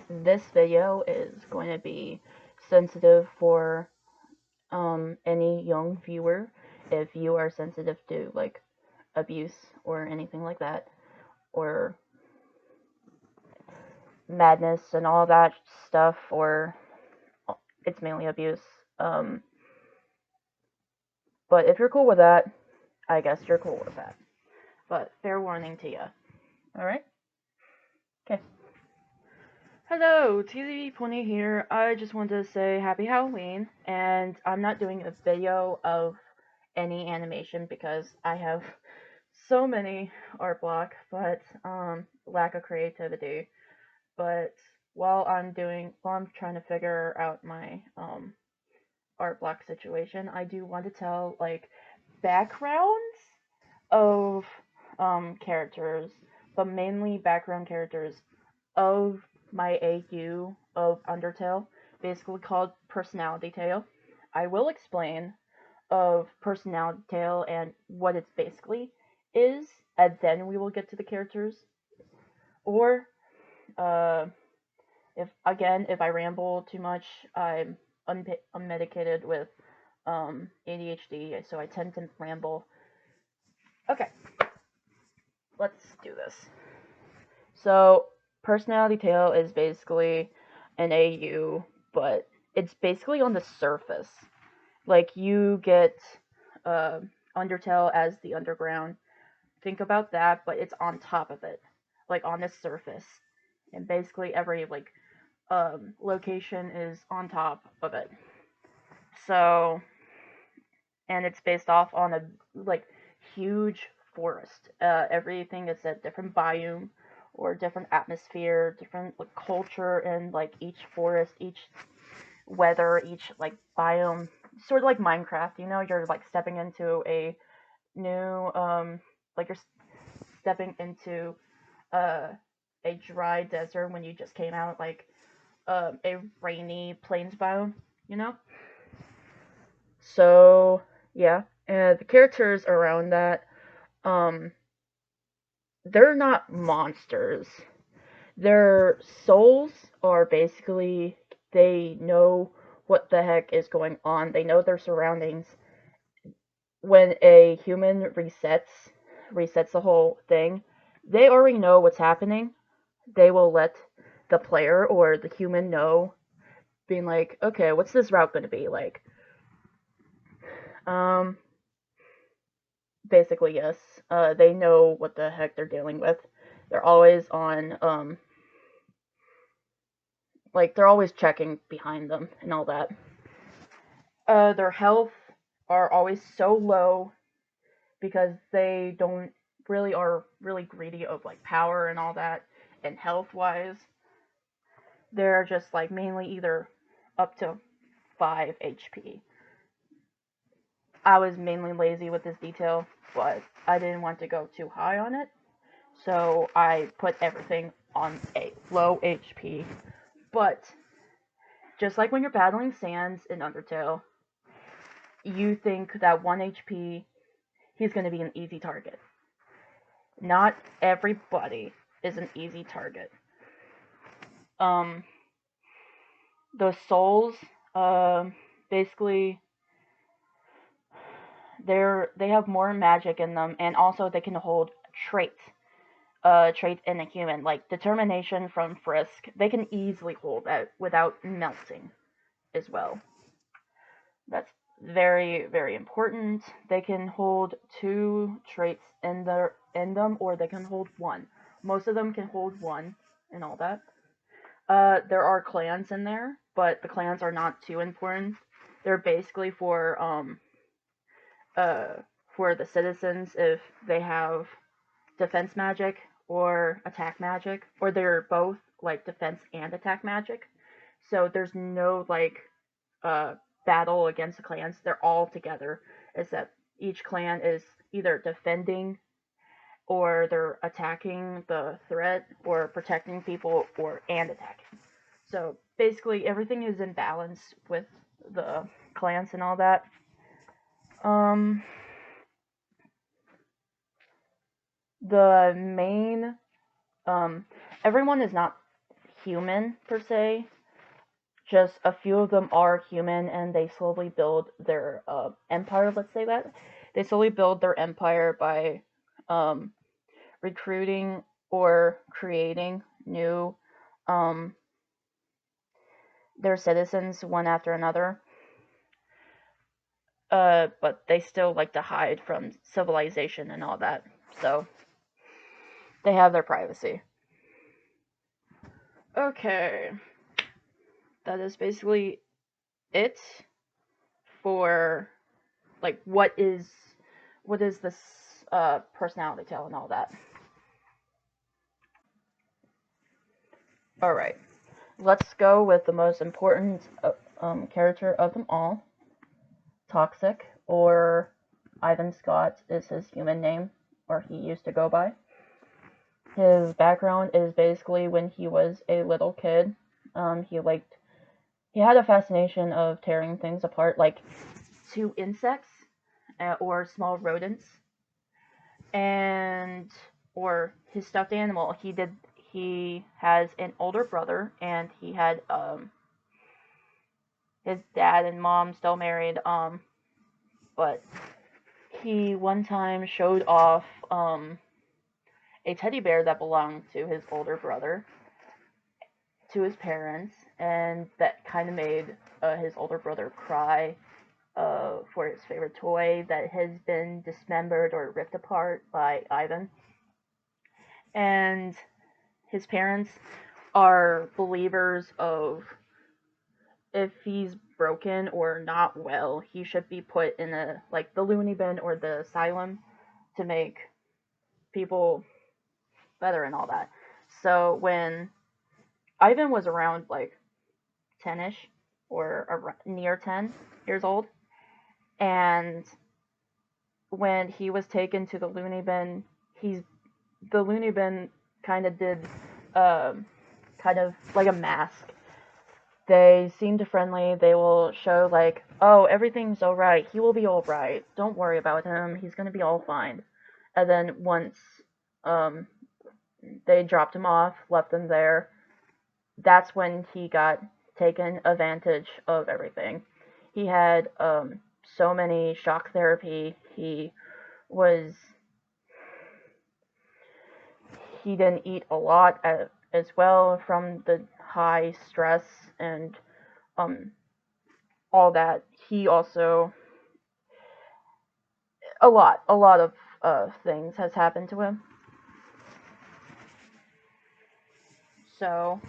this video is going to be sensitive for any young viewer. If you are sensitive to like abuse or anything like that, or madness and all that stuff, or it's mainly abuse. Um, but if you're cool with that, I guess you're cool with that. But fair warning to you. Alright? Okay. Hello, TZV20 here. I just wanted to say happy Halloween, and I'm not doing a video of any animation because I have so many art block, but lack of creativity. But while I'm trying to figure out my art block situation, I do want to tell like backgrounds of characters, but mainly background characters of my AU of Undertale, basically called PersonalityTale. I will explain of PersonalityTale and what it basically is, and then we will get to the characters. Or, uh, if I ramble too much, I'm unmedicated with ADHD, so I tend to ramble. Okay, let's do this. So, PersonalityTale is basically an AU, but it's basically on the surface. Like, you get uh, Undertale as the underground. Think about that, but it's on top of it, like on the surface. And basically every like location is on top of it. So, and it's based off on a like huge forest. Everything is a different biome or different atmosphere, different like culture, and like each forest, each weather, each like biome, sort of like Minecraft. You know, you're like stepping into a new like you're stepping into uh a dry desert when you just came out, like a rainy plains biome, you know. So yeah, and the characters around that, um, they're not monsters. Their souls are basically, they know what the heck is going on. They know their surroundings. When a human resets the whole thing, they already know what's happening. They will let the player or the human know, being like, okay, what's this route going to be like? Um, Basically, yes. They know what the heck they're dealing with. They're always on, like, they're always checking behind them and all that. Their health are always so low because they don't really are really greedy of, like, power and all that. And health-wise, they're just, like, mainly either up to 5 HP. I was mainly lazy with this detail, but I didn't want to go too high on it. So I put everything on a low HP. But just like when you're battling Sans in Undertale, you think that 1 HP, he's going to be an easy target. Not everybody is an easy target. Um, the souls, basically, they have more magic in them, and also they can hold traits. Traits in a human, like determination from Frisk. They can easily hold that without melting as well. That's very, very important. They can hold 2 traits in them, or they can hold 1. Most of them can hold 1 and all that. There are clans in there, but the clans are not too important. They're basically uh for the citizens if they have defense magic or attack magic, or they're both like defense and attack magic. So there's no like uh battle against the clans. They're all together, except each clan is either defending or they're attacking the threat or protecting people or and attacking. So basically everything is in balance with the clans and all that. Um the main everyone is not human per se. Just a few of them are human, and they slowly build their empire. Let's say that they slowly build their empire by recruiting or creating new their citizens one after another. But they still like to hide from civilization and all that, so they have their privacy. Okay, that is basically it for like what is this personality tale and all that. All right, let's go with the most important character of them all. Toxic, or Ivan Scott is his human name, or he used to go by. His background is basically when he was a little kid, he had a fascination of tearing things apart, like to insects or small rodents, and or his stuffed animal. He has an older brother, and he had his dad and mom still married, but he one time showed off a teddy bear that belonged to his older brother to his parents, and that kind of made his older brother cry for his favorite toy that has been dismembered or ripped apart by Ivan. And his parents are believers of if he's broken or not well, he should be put in the loony bin or the asylum to make people better and all that. So when Ivan was around 10ish or near 10 years old, and when he was taken to the loony bin, the loony bin kind of did kind of like a mask. They seemed friendly. They will show oh, everything's alright. He will be alright. Don't worry about him. He's gonna be all fine. And then once they dropped him off, left him there, that's when he got taken advantage of everything. He had so many shock therapy. He didn't eat a lot as well from the high stress and all that. He also a lot of things has happened to him. So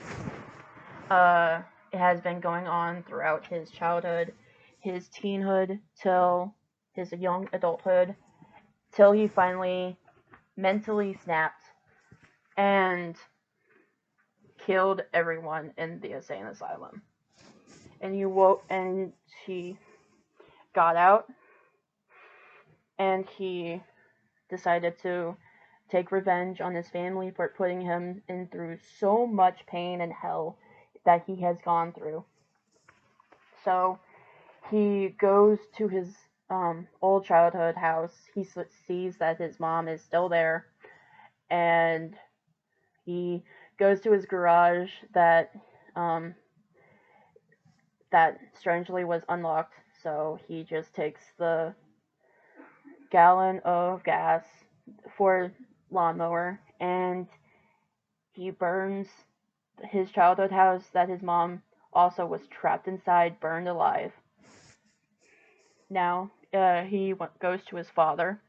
it has been going on throughout his childhood, his teenhood, till his young adulthood, till he finally mentally snapped and killed everyone in the insane asylum. And he got out, and he decided to take revenge on his family for putting him in through so much pain and hell that he has gone through. So he goes to his old childhood house. He sees that his mom is still there, and he goes to his garage that strangely was unlocked. So he just takes the gallon of gas for lawnmower, and he burns his childhood house that his mom also was trapped inside, burned alive. Now he goes to his father.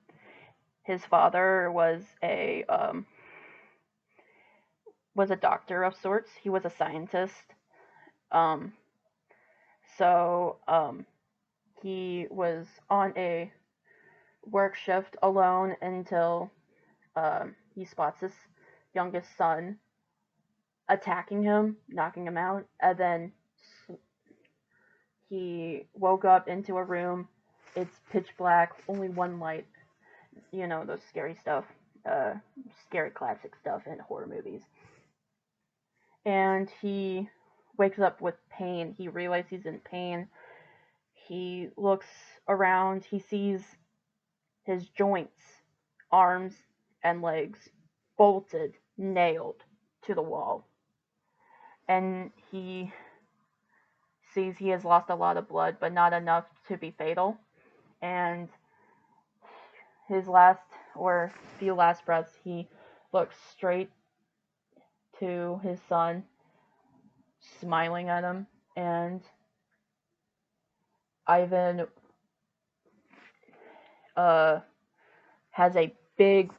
His father was a doctor of sorts. He was a scientist. So he was on a work shift alone until he spots his youngest son attacking him, knocking him out, and then he woke up into a room. It's pitch black, only one light. You know, those scary stuff, scary classic stuff in horror movies. And he wakes up with pain. He realizes he's in pain. He looks around. He sees his joints, arms, and legs bolted, nailed to the wall. and he sees he has lost a lot of blood, but not enough to be fatal. And his last or few last breaths, he looks straight to his son, smiling at him, and Ivan has a big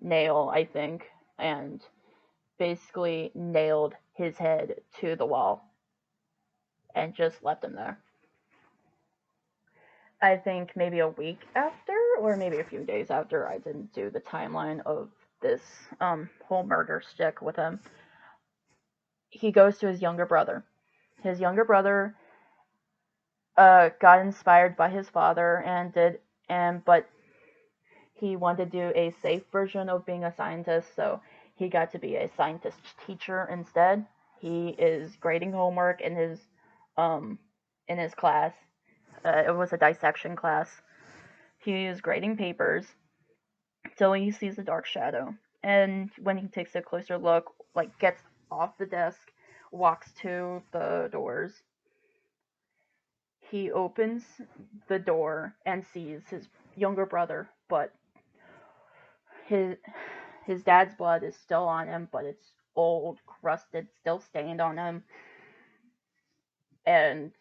nail, I think, and basically nailed his head to the wall and just left him there. I think maybe a week after, or maybe a few days after, I didn't do the timeline of this whole murder stick with him. He goes to his younger brother. His younger brother got inspired by his father but he wanted to do a safe version of being a scientist, so he got to be a scientist teacher instead. He is grading homework in his class. It was a dissection class. He is grading papers till he sees a dark shadow, and when he takes a closer look, like gets off the desk, walks to the doors. He opens the door and sees his younger brother, but his dad's blood is still on him, but it's old, crusted, still stained on him. And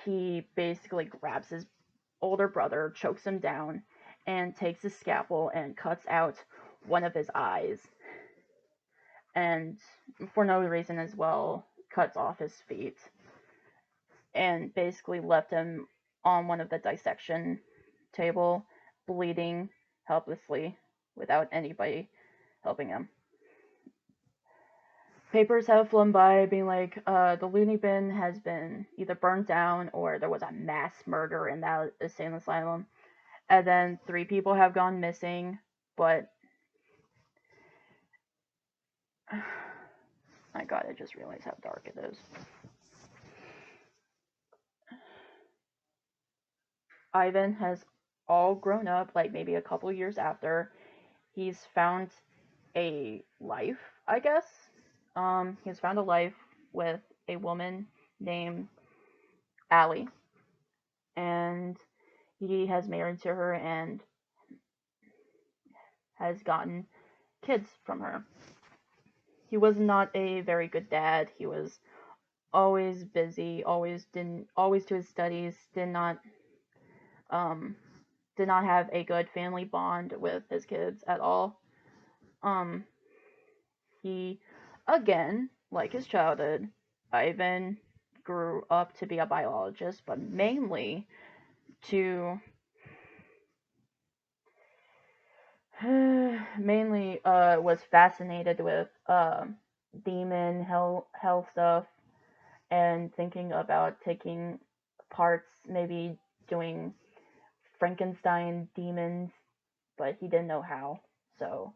he basically grabs his older brother, chokes him down, and takes his scalpel and cuts out one of his eyes. And for no reason as well, cuts off his feet. And basically left him on one of the dissection table, bleeding helplessly, without anybody helping him. Papers have flown by being like, the loony bin has been either burnt down or there was a mass murder in that insane asylum. And then 3 people have gone missing, but my god, I just realized how dark it is. Ivan has all grown up, like maybe a couple years after. He's found a life, I guess. He's found a life with a woman named Allie. And he has married to her and has gotten kids from her. He was not a very good dad. He was always busy, always to his studies, did not have a good family bond with his kids at all. He, again, like his childhood, Ivan grew up to be a biologist, but mainly was fascinated with demon hell stuff, and thinking about taking parts, maybe doing Frankenstein demons, but he didn't know how. So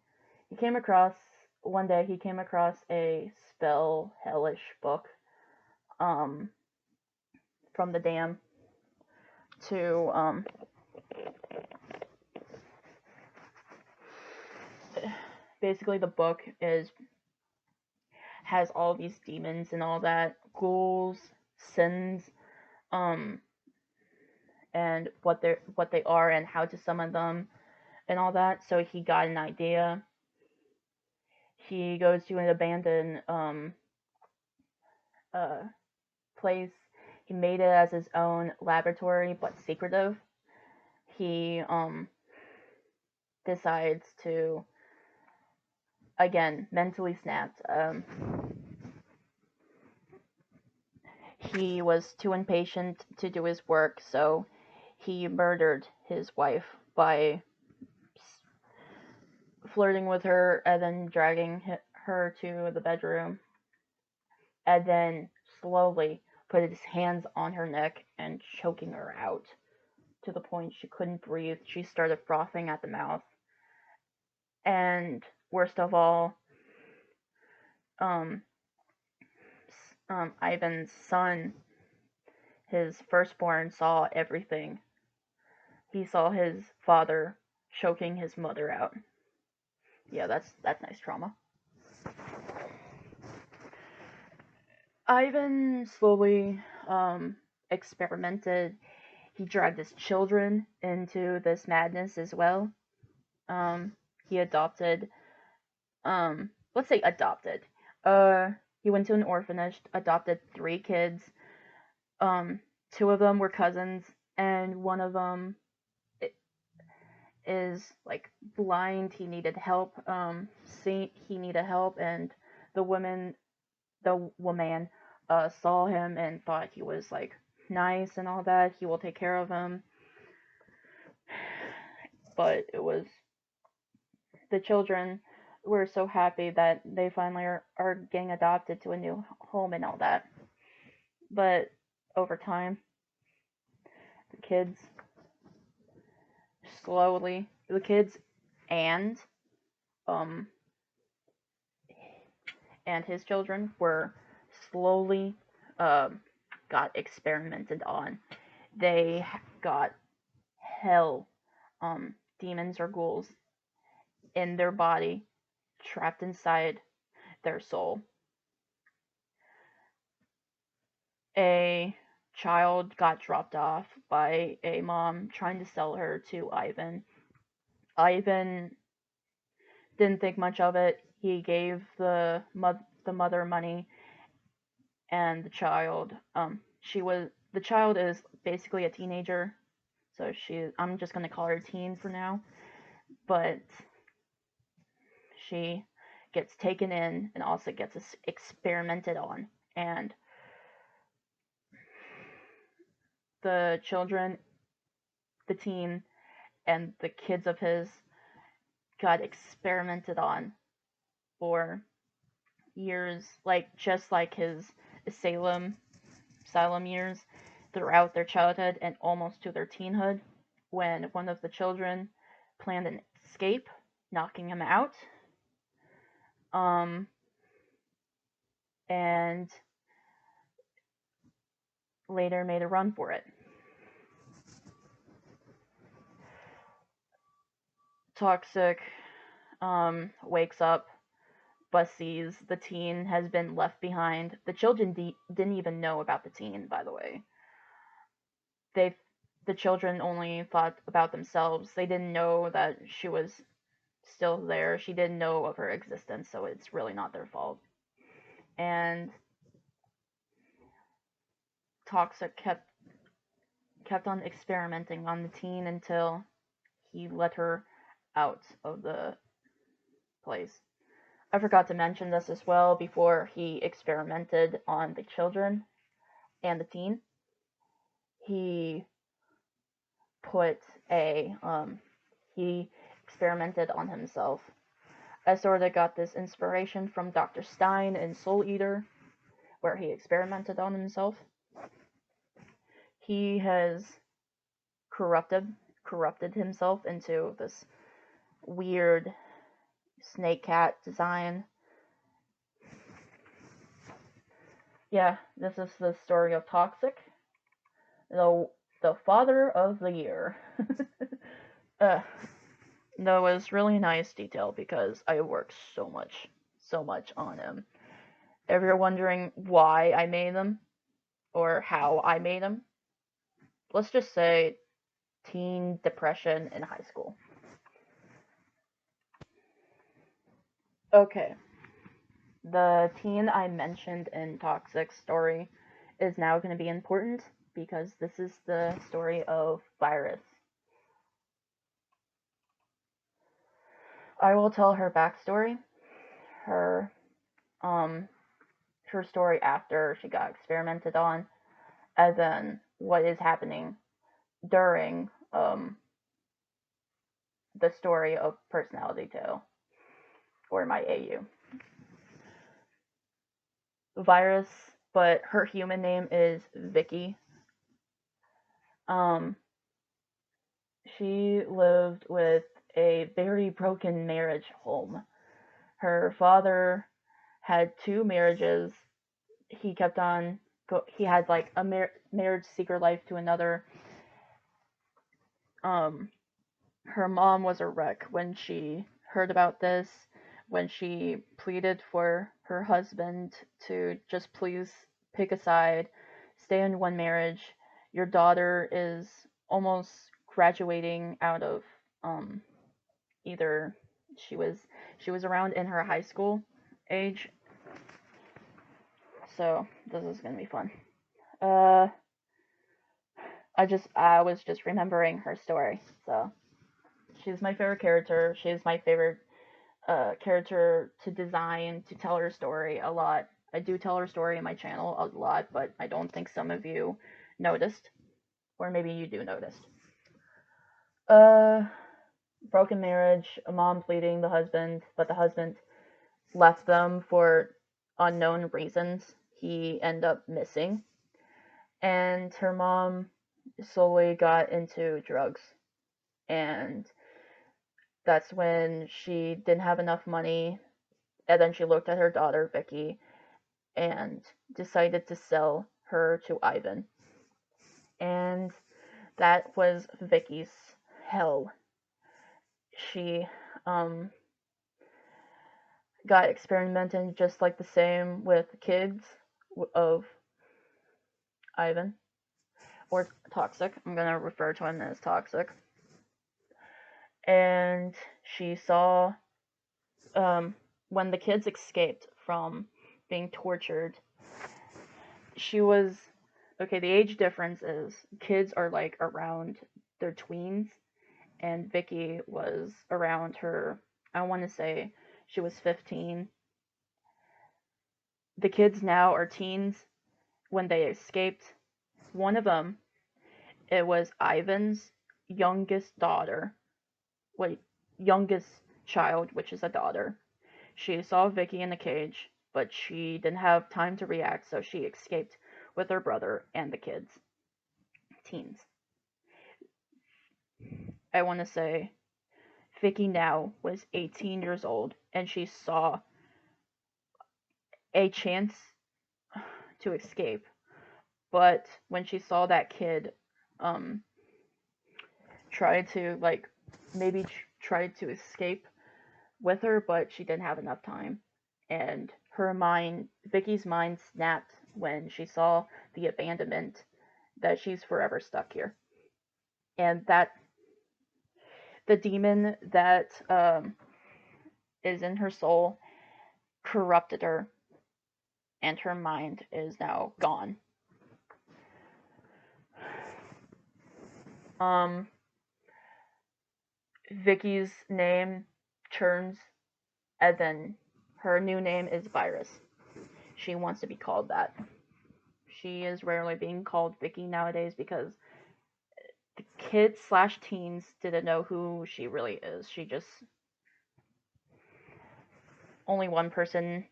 one day he came across a spell hellish book from the dam to basically the book has all these demons and all that, ghouls, sins, and what they are and how to summon them and all that. So he got an idea. He goes to an abandoned place. He made it as his own laboratory, but secretive. He decides to, again, mentally snapped. He was too impatient to do his work, so he murdered his wife by flirting with her and then dragging her to the bedroom, and then slowly put his hands on her neck and choking her out to the point she couldn't breathe. She started frothing at the mouth. And worst of all, Ivan's son, his firstborn, saw everything. He saw his father choking his mother out. Yeah, that's nice trauma. Ivan slowly experimented. He dragged his children into this madness as well. He adopted, let's say adopted. He went to an orphanage, adopted 3 kids. Um, 2 of them were cousins, and one of them is like blind. He needed help. He needed help, and the woman, the woman, saw him and thought he was like nice and all that. He will take care of him, but it was the children were so happy that they finally are getting adopted to a new home and all that. But over time, the kids slowly, the kids and um and his children were slowly got experimented on. They got hell, demons or ghouls in their body, trapped inside their soul. A child got dropped off by a mom trying to sell her to Ivan. Ivan didn't think much of it. He gave the mother money, and the child is basically a teenager, so I'm just gonna call her a teen for now, but she gets taken in and also gets experimented on, and the children, the teen, and the kids of his got experimented on for years, just like his asylum years, throughout their childhood and almost to their teenhood, when one of the children planned an escape, knocking him out, and later made a run for it. Toxic wakes up, but sees the teen has been left behind. The children didn't even know about the teen, by the way. The children only thought about themselves. They didn't know that she was still there. She didn't know of her existence, so it's really not their fault. And Toxic kept on experimenting on the teen until he let her out of the place. I forgot to mention this as well. Before he experimented on the children and the teen, he he experimented on himself. I sort of got this inspiration from Dr. Stein in Soul Eater, where he experimented on himself. He has corrupted himself into this weird snake cat design. Yeah, this is the story of Toxic, the father of the year. That was really nice detail because I worked so much on him. If you're wondering why I made them or how I made them, let's just say teen depression in high school. Okay. The teen I mentioned in Toxic's story is now going to be important because this is the story of Virus. I will tell her backstory, her her story after she got experimented on, and then what is happening during the story of PersonalityTale, or my AU. Virus, but her human name is Vicky. She lived with a very broken marriage home. Her father had 2 marriages. He kept on he had like a marriage secret life to another. Her mom was a wreck when she heard about this, when she pleaded for her husband to just please pick a side, stay in one marriage. Your daughter is almost graduating out of either she was she was around in her high school age. So this is gonna be fun. Uh, I was just remembering her story. So she's my favorite character. She's my favorite character to design, to tell her story a lot. I do tell her story in my channel a lot, but I don't think some of you noticed, or maybe you do notice. Uh, Broken marriage, a mom pleading the husband, but the husband left them for unknown reasons. He ended up missing, and her mom slowly got into drugs, and that's when she didn't have enough money, and then she looked at her daughter Vicky and decided to sell her to Ivan. And that was Vicky's hell. She got experimented just like the same with kids of Ivan, or Toxic. I'm gonna refer to him as Toxic. And she saw when the kids escaped from being tortured, she was okay. The age difference is kids are like around their tweens, and Vicky was around her. I want to say she was 15. The kids now are teens when they escaped. One of them, it was Ivan's youngest daughter. Wait, youngest child, which is a daughter. She saw Vicky in the cage, but she didn't have time to react, so she escaped with her brother and the kids. Teens. I want to say Vicky now was 18 years old, and she saw a chance to escape. But when she saw that kid try to, like, maybe try to escape with her, but she didn't have enough time. And Vicky's mind snapped when she saw the abandonment, that she's forever stuck here. And that the demon that is in her soul corrupted her, and her mind is now gone. Vicky's name turns, and then her new name is Virus. She wants to be called that. She is rarely being called Vicky nowadays because the kids / teens didn't know who she really is. She just only one person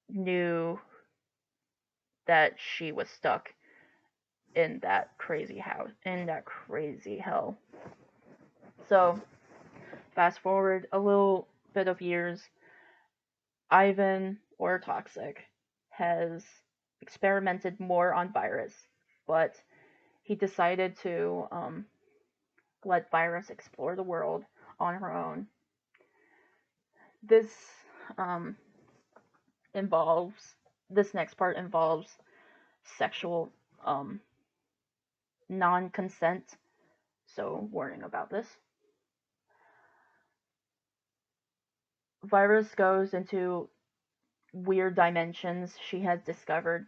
knew that she was stuck in that crazy house, in that crazy hell. So, fast forward a little bit of years, Ivan, or Toxic, has experimented more on Virus, but he decided to let Virus explore the world on her own. This next part involves sexual non-consent, so warning about this. Virus goes into weird dimensions. She has discovered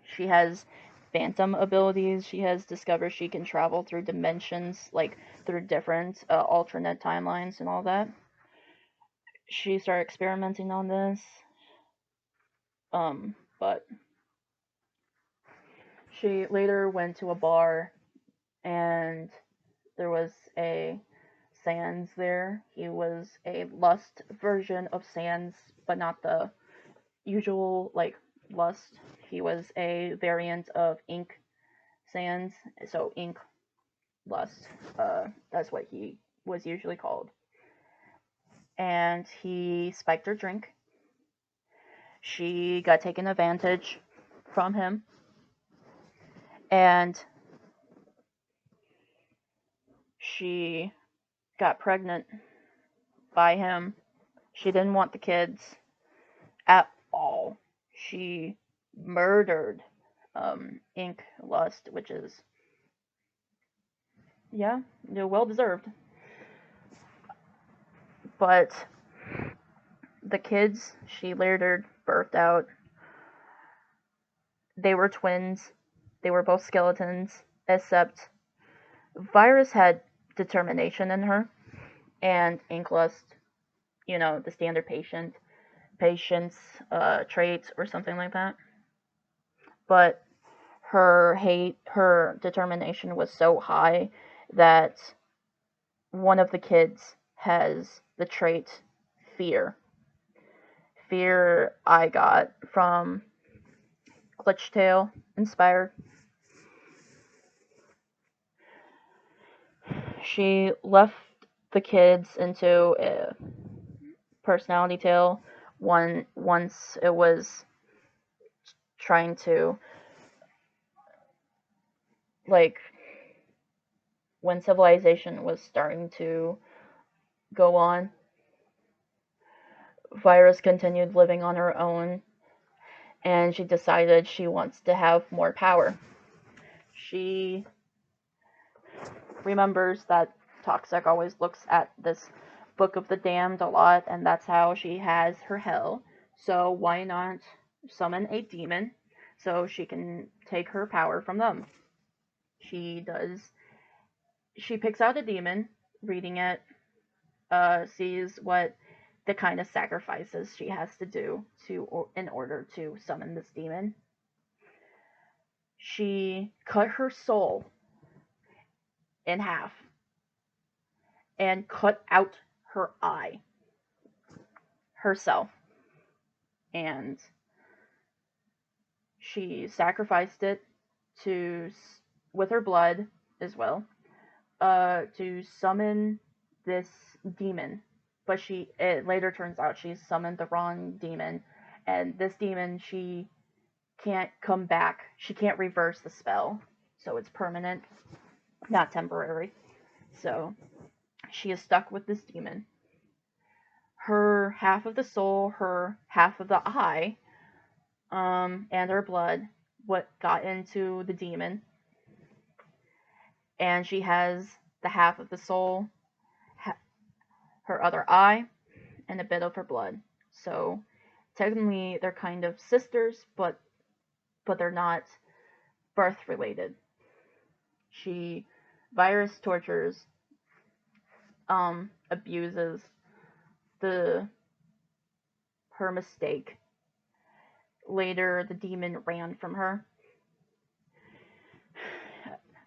she has phantom abilities. She has discovered she can travel through dimensions, like through different alternate timelines and all that. She started experimenting on this, but she later went to a bar, and there was a Sans there. He was a lust version of Sans, but not the usual, like, lust. He was a variant of Ink Sans, so Ink Lust. That's what he was usually called. And he spiked her drink. She got taken advantage from him, and she got pregnant by him. She didn't want the kids at all. She murdered Ink Lust, which is, yeah, well deserved. But the kids she later birthed out, they were twins. They were both skeletons, except Virus had determination in her, and Inklust, the standard patience traits or something like that. But her determination was so high that one of the kids has the trait fear. Fear I got from Glitchtail inspired. She left the kids into a PersonalityTale once it was trying to, like, when civilization was starting to go on. Virus continued living on her own, and she decided she wants to have more power. She remembers that Toxic always looks at this Book of the Damned a lot, and that's how she has her hell. So why not summon a demon so she can take her power from them? She picks out a demon, reading it, sees what the kind of sacrifices she has to do in order to summon this demon. She cut her soul in half and cut out her eye herself, and she sacrificed it with her blood as well, to summon this demon. But it later turns out she summoned the wrong demon, and this demon, she can't come back. She can't reverse the spell, so it's permanent, not temporary. So she is stuck with this demon. Her half of the soul, her half of the eye, and her blood, what got into the demon, and she has the half of the soul, her other eye, and a bit of her blood. So technically they're kind of sisters, but they're not birth related. Virus tortures, abuses her mistake. Later, the demon ran from her.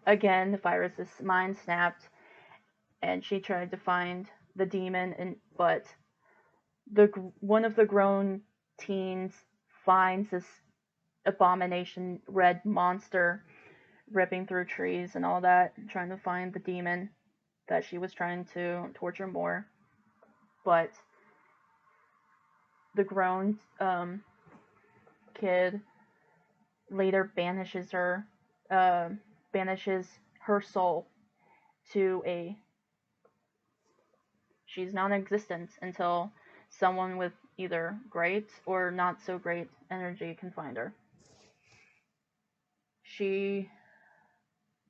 Again, the Virus's mind snapped, and she tried to find the demon, but one of the grown teens finds this abomination red monster ripping through trees and all that, trying to find the demon that she was trying to torture more. But the grown kid later banishes her soul to she's non-existent until someone with either great or not so great energy can find her. She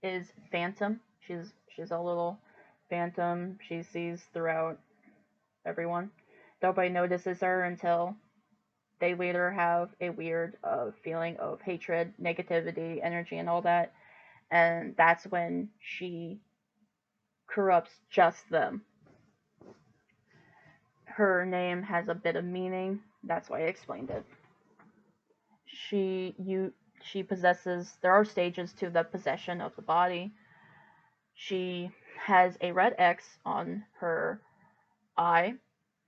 is phantom. She's a little phantom. She sees throughout everyone. Nobody notices her until they later have a weird feeling of hatred, negativity, energy, and all that. And that's when she corrupts just them. Her name has a bit of meaning. That's why I explained it. She possesses. There are stages to the possession of the body. She has a red X on her eye,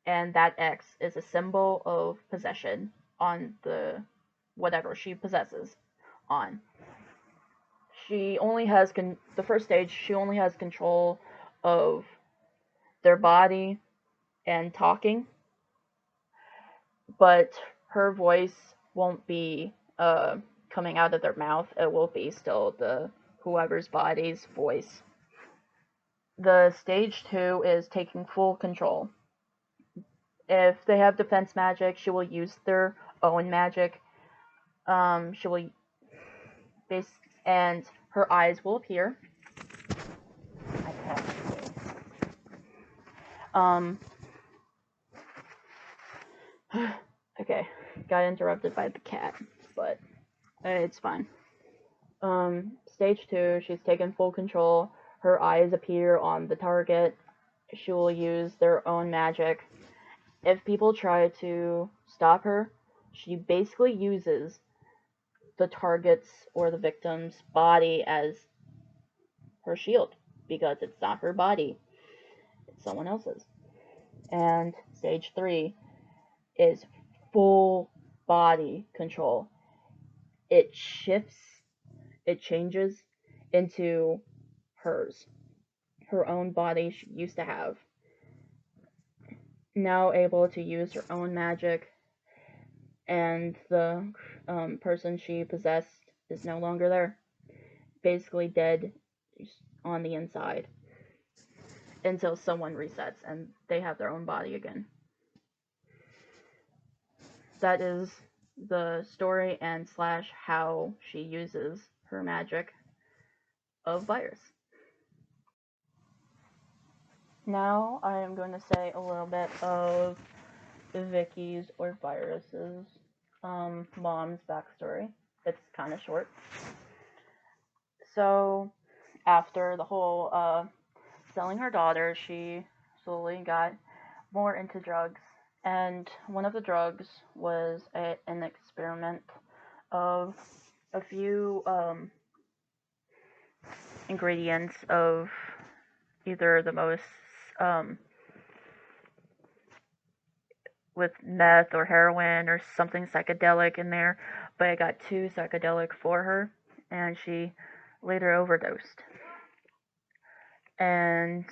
and that X is a symbol of possession on the whatever she possesses on. She only has the first stage. She only has control of their body and talking, but her voice won't be coming out of their mouth. It will be still whoever's body's voice. The stage 2 is taking full control. If they have defense magic, she will use their own magic She will and her eyes will appear. Okay, got interrupted by the cat, but it's fine. Stage 2, she's taken full control. Her eyes appear on the target. She will use their own magic. If people try to stop her, she basically uses the target's or the victim's body as her shield, because it's not her body, it's someone else's. And stage 3 is full body control. It shifts, it changes into hers, her own body she used to have. Now able to use her own magic, and the person she possessed is no longer there. Basically dead on the inside until someone resets and they have their own body again. That is the story and slash how she uses her magic of virus. Now I am going to say a little bit of Vicky's or Virus's mom's backstory. It's kind of short. So after the whole selling her daughter, she slowly got more into drugs, and one of the drugs was an experiment of a few ingredients of either the most with meth or heroin or something psychedelic in there, but it got too psychedelic for her, and she later overdosed. And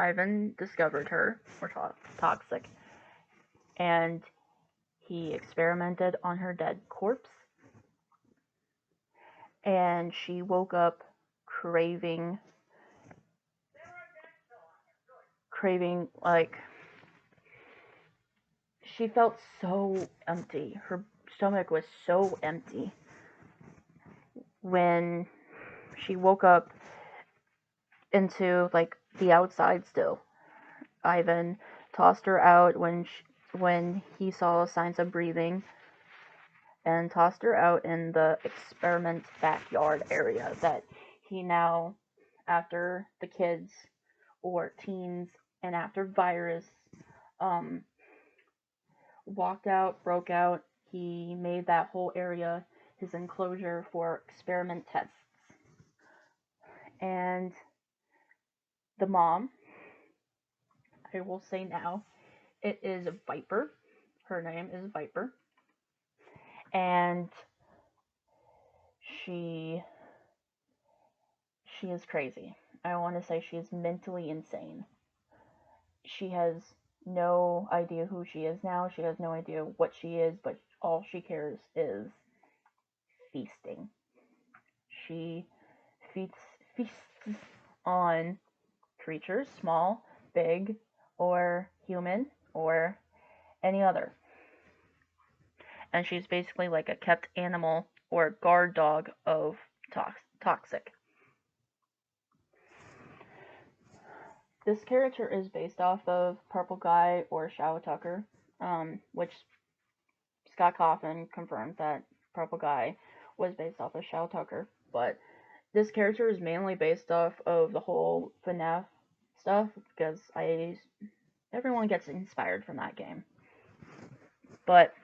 Ivan discovered her or toxic, and he experimented on her dead corpse, and she woke up craving like, she felt so empty. Her stomach was so empty. When she woke up into like the outside still, Ivan tossed her out when he saw signs of breathing, and tossed her out in the experiment backyard area that he now, after the kids or teens and after virus broke out, he made that whole area his enclosure for experiment tests. And the mom, I will say now, it is Viper. Her name is Viper. And she is crazy. I want to say she is mentally insane. She has no idea who she is now. She has no idea what she is, but all she cares is feasting. She feasts on creatures, small, big, or human, or any other. And she's basically like a kept animal or guard dog of toxic. This character is based off of Purple Guy or Shao Tucker, which Scott Coffin confirmed that Purple Guy was based off of Shao Tucker, but this character is mainly based off of the whole FNAF stuff, because everyone gets inspired from that game. But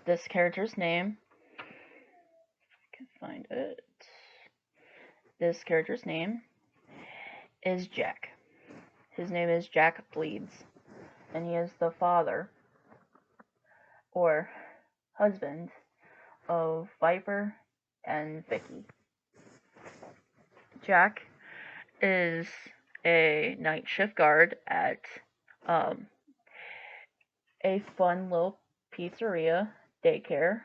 this character's name, if I can find it, this character's name is Jack. His name is Jack Bleeds, and he is the father or husband of Viper and Vicky. Jack is a night shift guard at a fun little pizzeria daycare.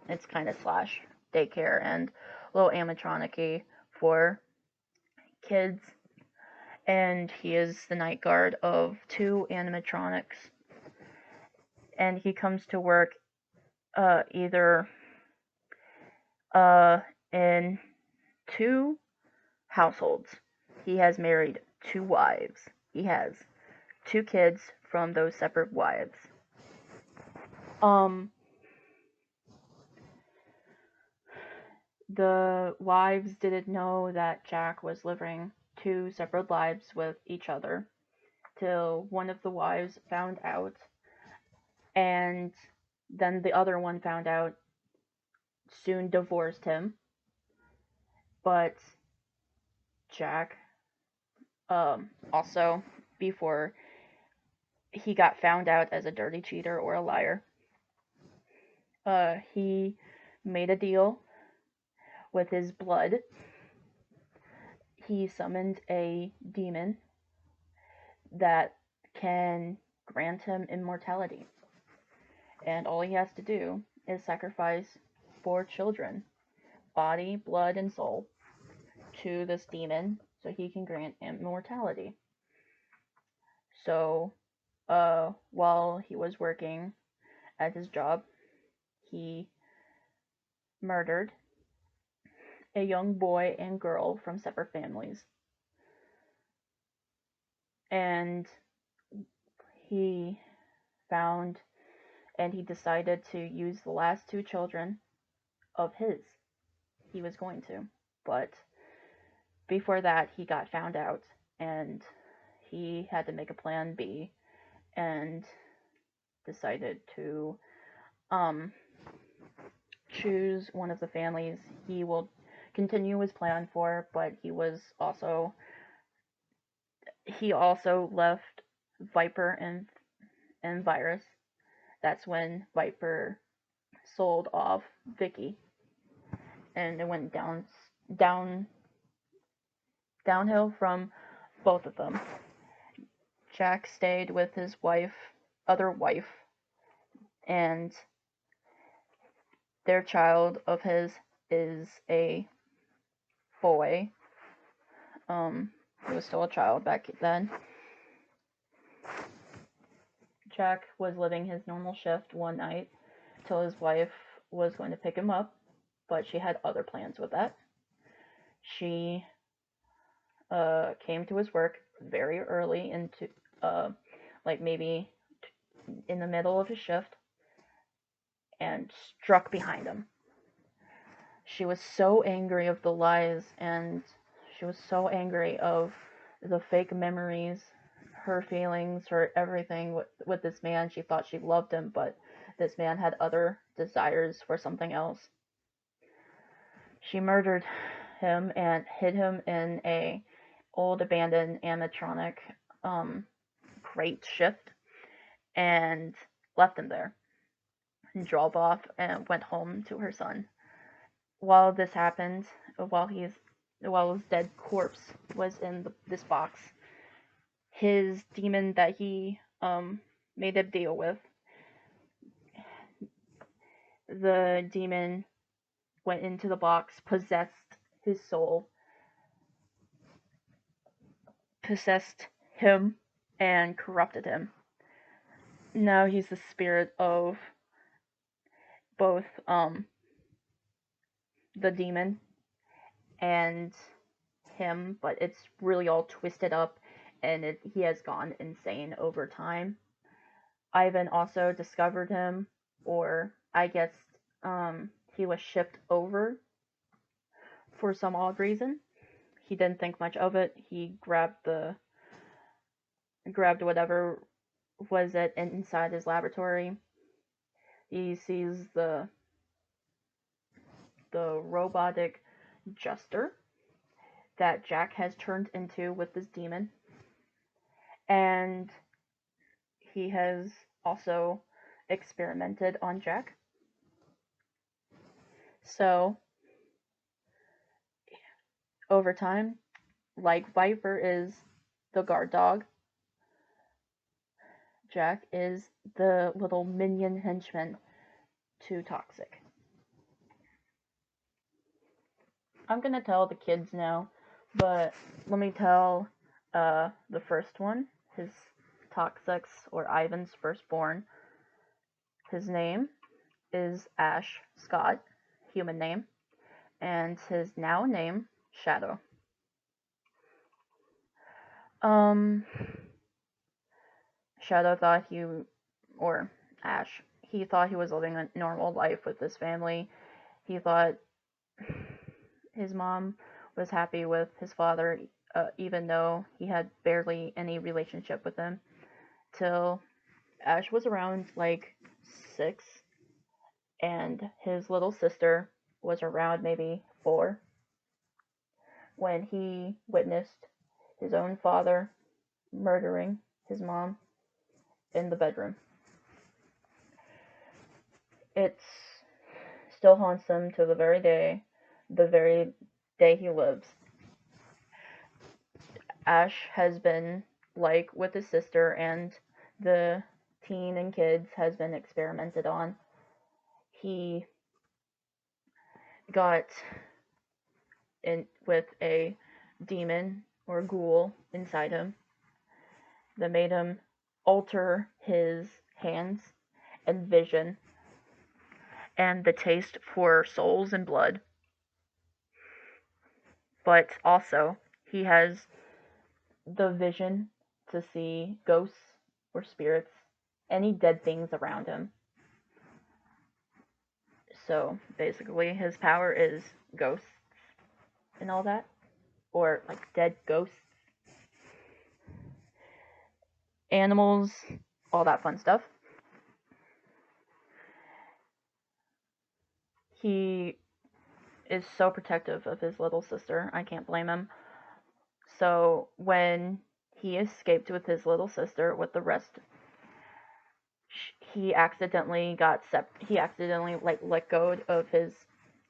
It's kind of slash daycare and a little animatronic-y for kids. And he is the night guard of 2 animatronics. and he comes to work either in two households. He has married two wives. He has two kids from those separate wives. The wives didn't know that Jack was living two separate lives with each other till one of the wives found out, and then the other one found out, soon divorced him. But Jack, also, before he got found out as a dirty cheater or a liar, he made a deal with his blood. He summoned a demon that can grant him immortality. And all he has to do is sacrifice 4 children, body, blood, and soul, to this demon so he can grant immortality. So, while he was working at his job, he murdered a young boy and girl from separate families. And he decided to use the last 2 children of his. He was going to. But before that, he got found out, and he had to make a plan B, and decided to choose one of the families he will continue his plan for, but he also left Viper and Virus. That's when Viper sold off Vicky, and it went downhill from both of them. Jack stayed with his other wife, and their child of his is a boy. He was still a child back then. Jack was living his normal shift one night till his wife was going to pick him up, but she had other plans with that. She came to his work very early into, maybe in the middle of his shift, and struck behind him. She was so angry of the lies, and she was so angry of the fake memories, her feelings, her everything with this man. She thought she loved him, but this man had other desires for something else. She murdered him and hid him in a old abandoned animatronic crate shift, and left him there, and drove off and went home to her son. While this happened, while his dead corpse was in this box, his demon that he made a deal with, the demon went into the box, possessed his soul, possessed him, and corrupted him. Now he's the spirit of both the demon and him, but it's really all twisted up, and he has gone insane over time. Ivan also discovered him, or I guess he was shipped over for some odd reason. He didn't think much of it. He grabbed whatever was it inside his laboratory. He sees the robotic jester that Jack has turned into with this demon, and he has also experimented on Jack. So, over time, like Viper is the guard dog, Jack is the little minion henchman to Toxic. I'm gonna tell the kids now, but let me tell the first one, his Toxic's or Ivan's firstborn. His name is Ash Scott, human name, and his now name, Shadow. Shadow thought he thought he was living a normal life with his family. He thought his mom was happy with his father, even though he had barely any relationship with him, till Ash was around like 6, and his little sister was around maybe 4, when he witnessed his own father murdering his mom in the bedroom. It still haunts him to the very day he lives. Ash has been, like with his sister and the teen and kids, has been experimented on. He got in with a demon or ghoul inside him that made him alter his hands and vision and the taste for souls and blood. But also, he has the vision to see ghosts or spirits, any dead things around him. So basically, his power is ghosts and all that, or like dead ghosts, animals, all that fun stuff. He is so protective of his little sister. I can't blame him. So when he escaped with his little sister with the rest, he accidentally like let go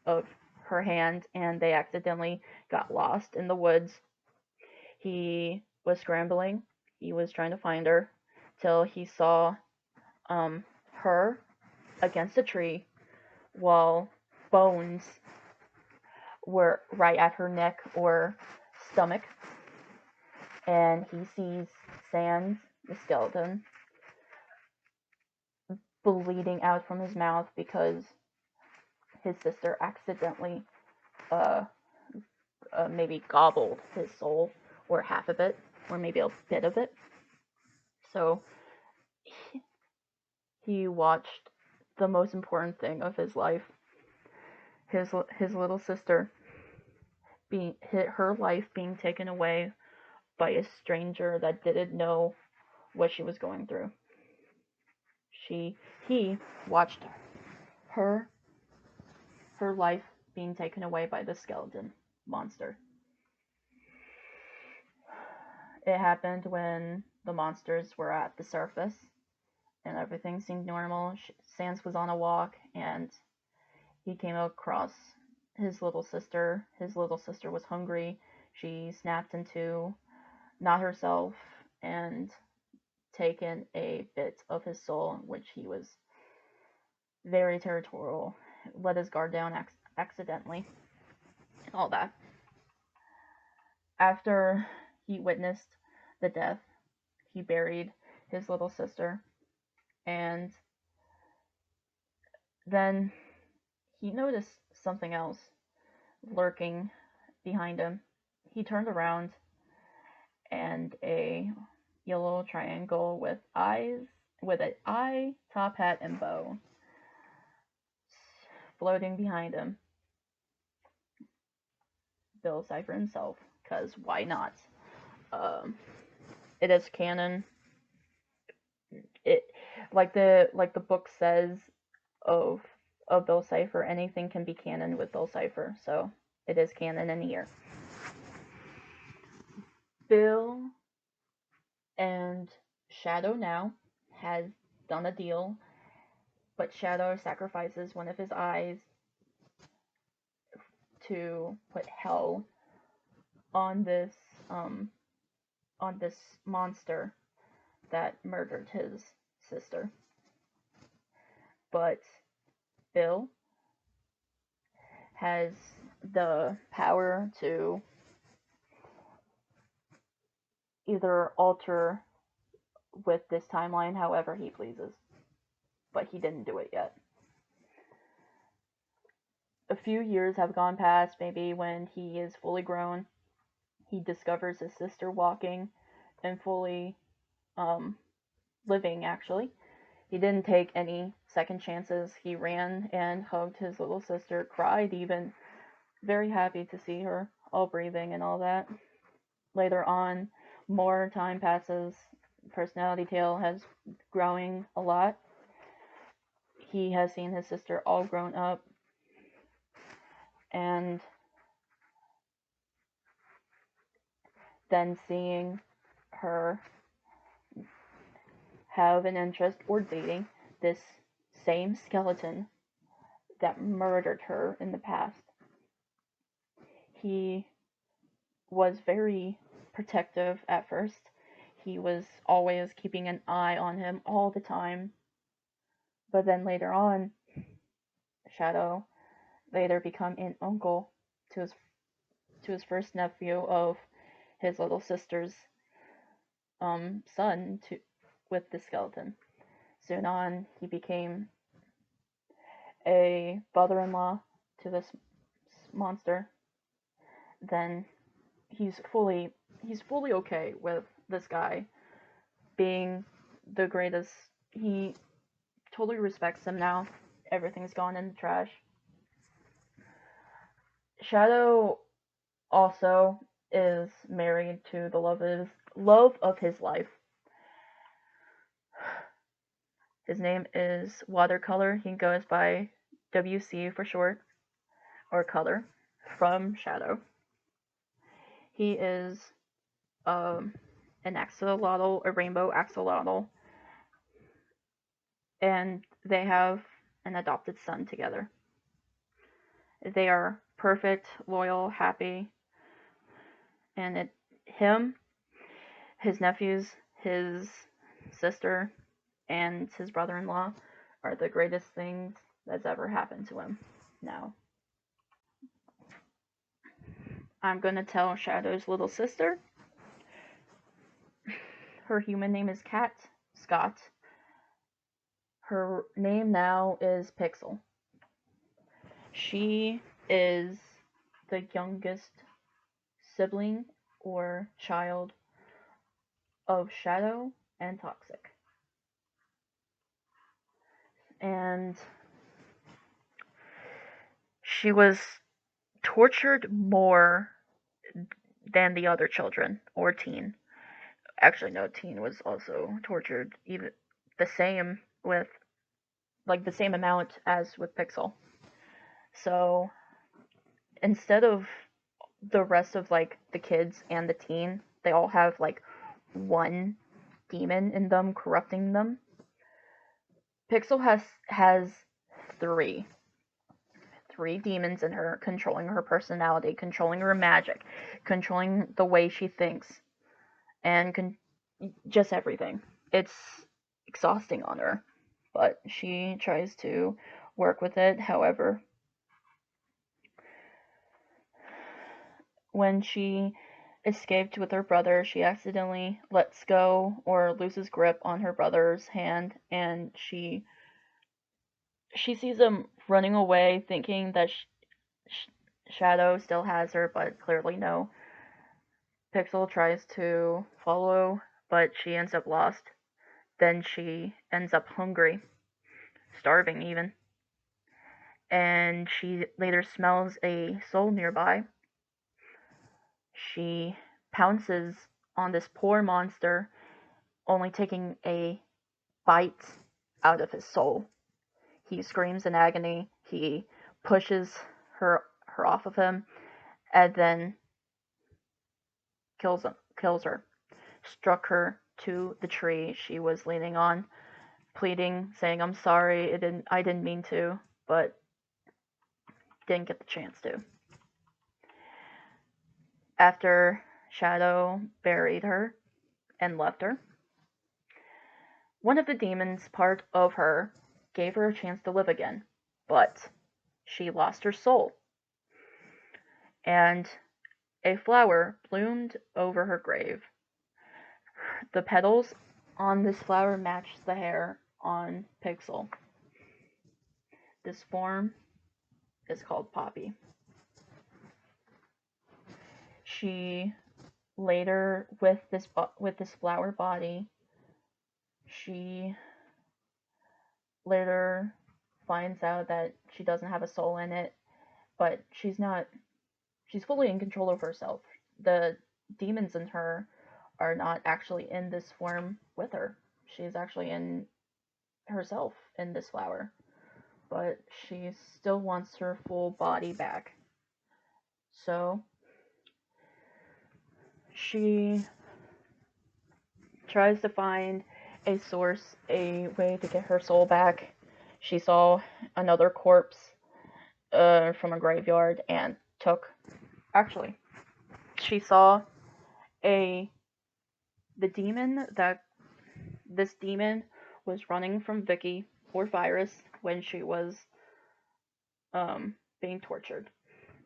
of her hand, and they accidentally got lost in the woods. He was scrambling. He was trying to find her till he saw her against a tree, while bones were right at her neck or stomach, and he sees Sans, the skeleton, bleeding out from his mouth because his sister accidentally maybe gobbled his soul, or half of it, or maybe a bit of it. So he watched the most important thing of his life, his little sister, her life being taken away by a stranger that didn't know what she was going through. He watched her life being taken away by the skeleton monster. It happened when the monsters were at the surface and everything seemed normal. Sans was on a walk and he came across his little sister. His little sister was hungry. She snapped into not herself and taken a bit of his soul, which he was very territorial, let his guard down accidentally, and all that. After he witnessed the death, he buried his little sister, and then he noticed something else lurking behind him. He turned around, and a yellow triangle with eyes, with an eye, top hat, and bow, floating behind him. Bill Cipher himself, because why not? It is canon. It like the book says of Bill Cipher, anything can be canon with Bill Cipher, so it is canon in here. Bill and Shadow now has done a deal, but Shadow sacrifices one of his eyes to put hell on this monster that murdered his sister. But Bill has the power to either alter with this timeline however he pleases. but he didn't do it yet. A few years have gone past, maybe when he is fully grown. He discovers his sister walking and fully living, actually. He didn't take any second chances. He ran and hugged his little sister, cried even, very happy to see her, all breathing and all that. Later on, more time passes. PersonalityTale has growing a lot. He has seen his sister all grown up, and then seeing her have an interest or dating this same skeleton that murdered her in the past. He was very protective at first. He was always keeping an eye on him all the time. But then later on, Shadow later become an uncle to his first nephew of his little sister's son with the skeleton. Soon on, he became a father-in-law to this monster. Then he's fully okay with this guy being the greatest. He totally respects him now. Everything's gone in the trash. Shadow also is married to the love of his life. His name is Watercolor. He goes by WC for short, or Color, from Shadow. He is an axolotl, a rainbow axolotl, and they have an adopted son together. They are perfect, loyal, happy, and him, his nephews, his sister, and his brother-in-law are the greatest things that's ever happened to him now. I'm gonna tell Shadow's little sister. Her human name is Kat Scott. Her name now is Pixel. She is the youngest sibling or child of Shadow and Toxic. And she was tortured more than the other children, or teen. Actually, no, teen was also tortured, even the same with, like, the same amount as with Pixel. So instead of the rest of, like, the kids and the teen, they all have, like, one demon in them corrupting them. Pixel has three demons in her, controlling her personality, controlling her magic, controlling the way she thinks, and just everything. It's exhausting on her, but she tries to work with it. However, when she escaped with her brother, she accidentally lets go or loses grip on her brother's hand, and she sees him running away, thinking that Shadow still has her, but clearly no. Pixel tries to follow, but she ends up lost. Then she ends up hungry, starving even. And she later smells a soul nearby. She pounces on this poor monster, only taking a bite out of his soul. He screams in agony. He pushes her off of him, and then kills her. Struck her to the tree she was leaning on, pleading, saying, "I'm sorry, I didn't mean to," but didn't get the chance to. After Shadow buried her and left her, one of the demons, part of her, gave her a chance to live again, but she lost her soul. And a flower bloomed over her grave. The petals on this flower matched the hair on Pixel. This form is called Poppy. She later, with this flower body, she later finds out that she doesn't have a soul in it, but she's fully in control of herself. The demons in her are not actually in this form with her. She's actually in herself in this flower, but she still wants her full body back. So she tries to find a source, a way to get her soul back. She saw another corpse from a graveyard and she saw this demon was running from Vicky or Virus when she was being tortured,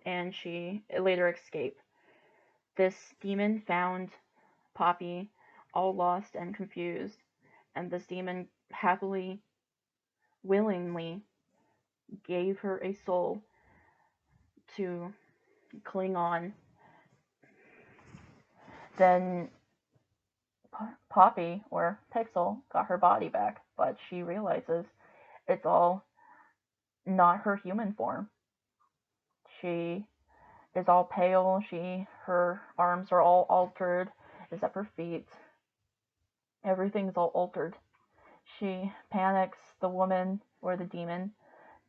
and she later escaped. This demon found Poppy all lost and confused, and this demon happily, willingly gave her a soul to cling on. Then Poppy, or Pixel, got her body back, but she realizes it's all not her human form. She is all pale, her arms are all altered, except her feet. Everything's all altered. She panics. The woman, or the demon,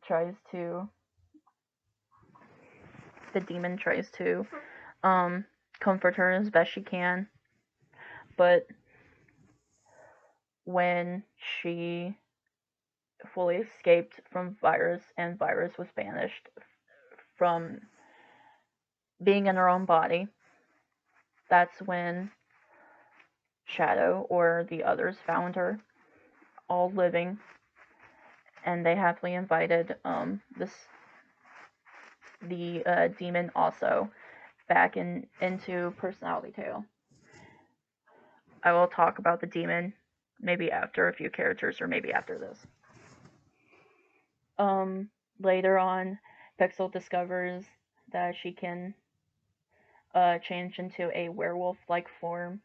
tries to comfort her as best she can, but when she fully escaped from Virus and Virus was banished from being in her own body, that's when Shadow or the others found her, all living, and they happily invited the demon also back into PersonalityTale. I will talk about the demon maybe after a few characters, or maybe after this. Later on, Pixel discovers that she can change into a werewolf-like form.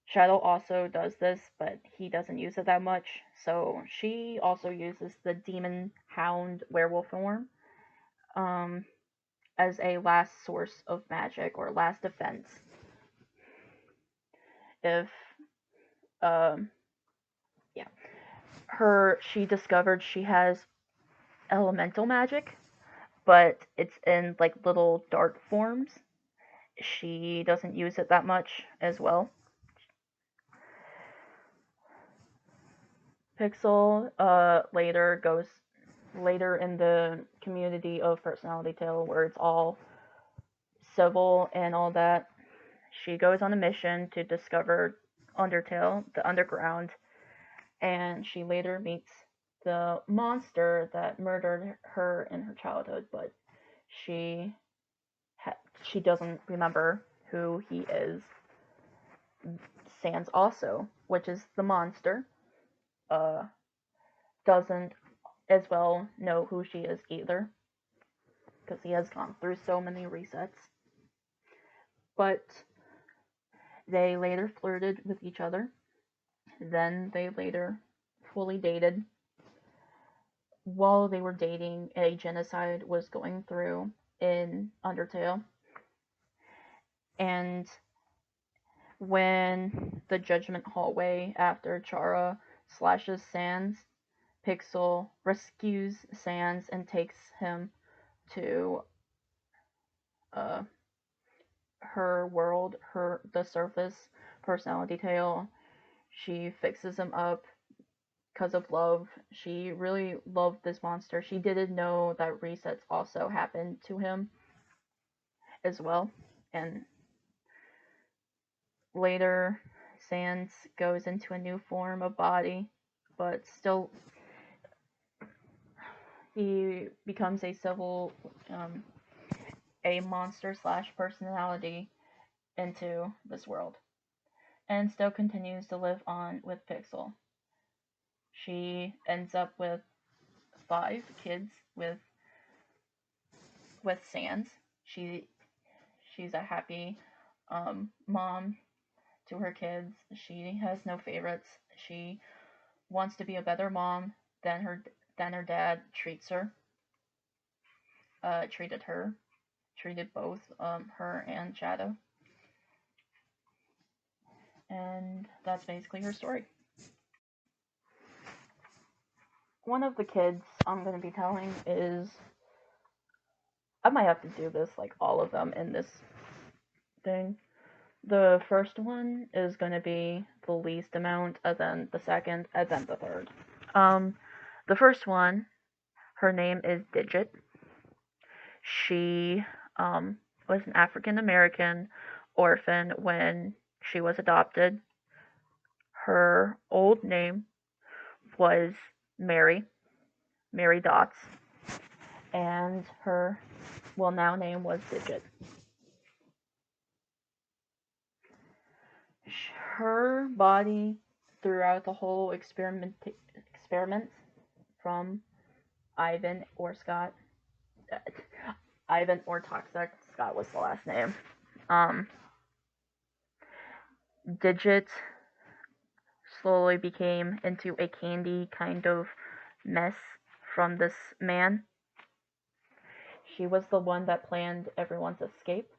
Shadow also does this, but he doesn't use it that much, so she also uses the demon hound werewolf form as a last source of magic, or last defense. If she discovered she has elemental magic, but it's in like little dart forms. She doesn't use it that much as well. Pixel later in the community of PersonalityTale, where it's all civil and all that. She goes on a mission to discover Undertale, the underground, and she later meets the monster that murdered her in her childhood, but she doesn't remember who he is. Sans also, which is the monster, doesn't as well know who she is either, because he has gone through so many resets. But they later flirted with each other. Then they later fully dated. While they were dating, a genocide was going through in Undertale. And when the Judgment Hallway, after Chara slashes Sans, Pixel rescues Sans and takes him to her world, the surface PersonalityTale. She fixes him up because of love. She really loved this monster. She didn't know that resets also happened to him as well. And later, Sans goes into a new form of body, but still he becomes a monster / personality into this world, and still continues to live on with Pixel. She ends up with 5 kids with Sans. She's a happy mom to her kids. She has no favorites. She wants to be a better mom than her dad treated both her and Shadow. And that's basically her story. One of the kids I'm going to be telling is, I might have to do this, like, all of them in this thing. The first one is going to be the least amount, and then the second, and then the third. The first one, her name is Digit. She was an African American orphan when she was adopted. Her old name was Mary Dots, and her now name was Digit. Her body throughout the whole experiment from Ivan or Toxic, Scott was the last name. Digit slowly became into a candy kind of mess from this man. She was the one that planned everyone's escape.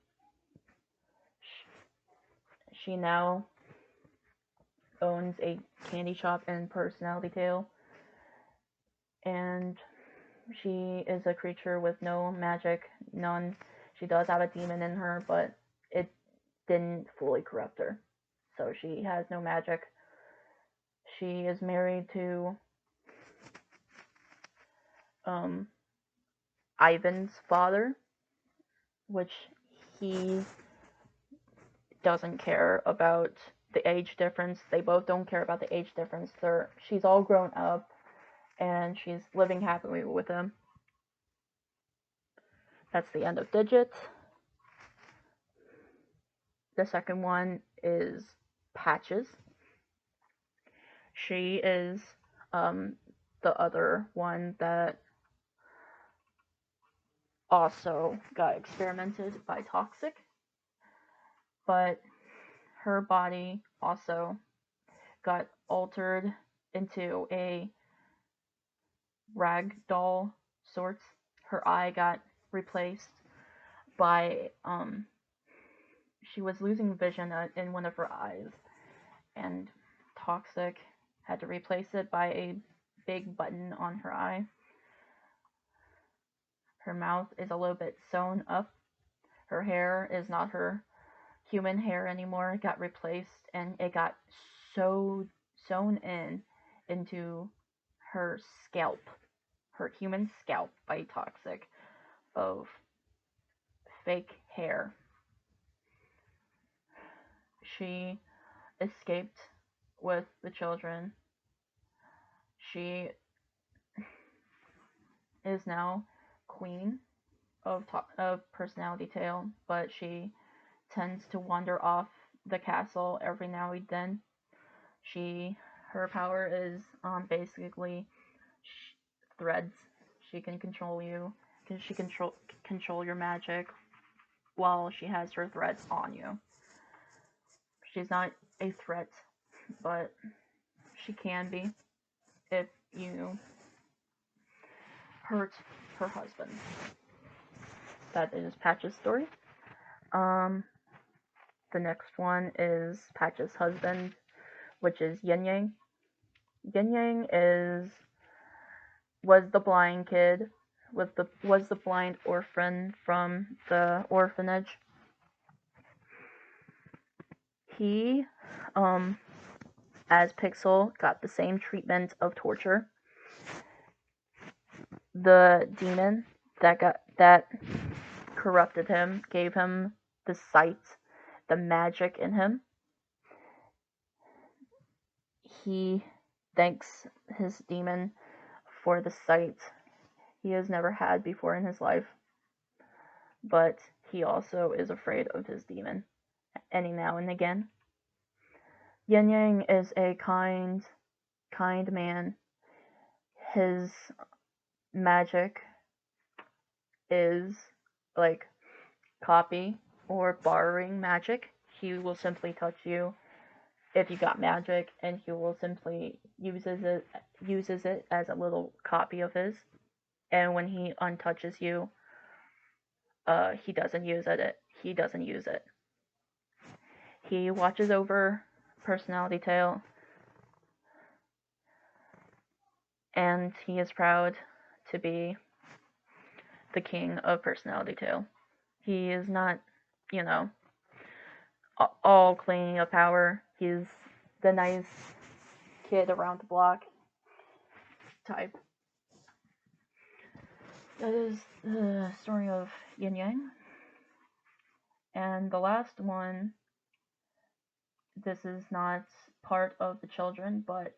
She now owns a candy shop in PersonalityTale, and she is a creature with no magic, none. She does have a demon in her, but it didn't fully corrupt her, so she has no magic. She is married to Ivan's father, which he doesn't care about the age difference. They both don't care about the age difference. She's all grown up, and she's living happily with him. That's the end of Digit. The second one is Patches. She is the other one that also got experimented by Toxic, but her body also got altered into a ragdoll sorts. Her eye got replaced by she was losing vision in one of her eyes, and Toxic had to replace it by a big button on her eye. Her mouth is a little bit sewn up. Her hair is not her human hair anymore. It got replaced, and it got sewn into her scalp, her human scalp, by Toxic, of fake hair. She escaped with the children. She is now queen of PersonalityTale, but she tends to wander off the castle every now and then. Her power is basically threads. She can control you, because she control your magic while she has her threads on you. She's not a threat, but she can be if you hurt her husband. That is Patch's story. The next one is Patch's husband, which is Yin Yang. Yin Yang was the blind kid, was the blind orphan from the orphanage. He, as Pixel, got the same treatment of torture. The demon that corrupted him gave him the sight, the magic in him. He thanks his demon for the sight he has never had before in his life, but he also is afraid of his demon any now and again. Yin Yang is a kind man. His magic is like copy or borrowing magic, he will simply touch you if you got magic, and he will simply uses it as a little copy of his. And when he untouches you, he doesn't use it. He doesn't use it. He watches over PersonalityTale, and he is proud to be the king of PersonalityTale. He is not, you know, all clinging of power. He's the nice kid around the block type. That is the story of Yin Yang. And the last one, this is not part of the children, but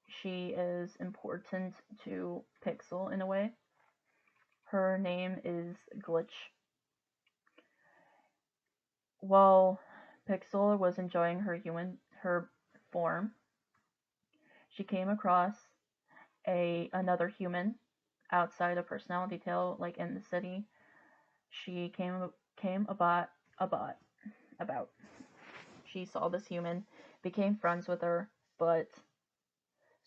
she is important to Pixel in a way. Her name is Glitch. While Pixel was enjoying her form, she came across another human outside of PersonalityTale, like in the city. She came about. She saw this human, became friends with her, but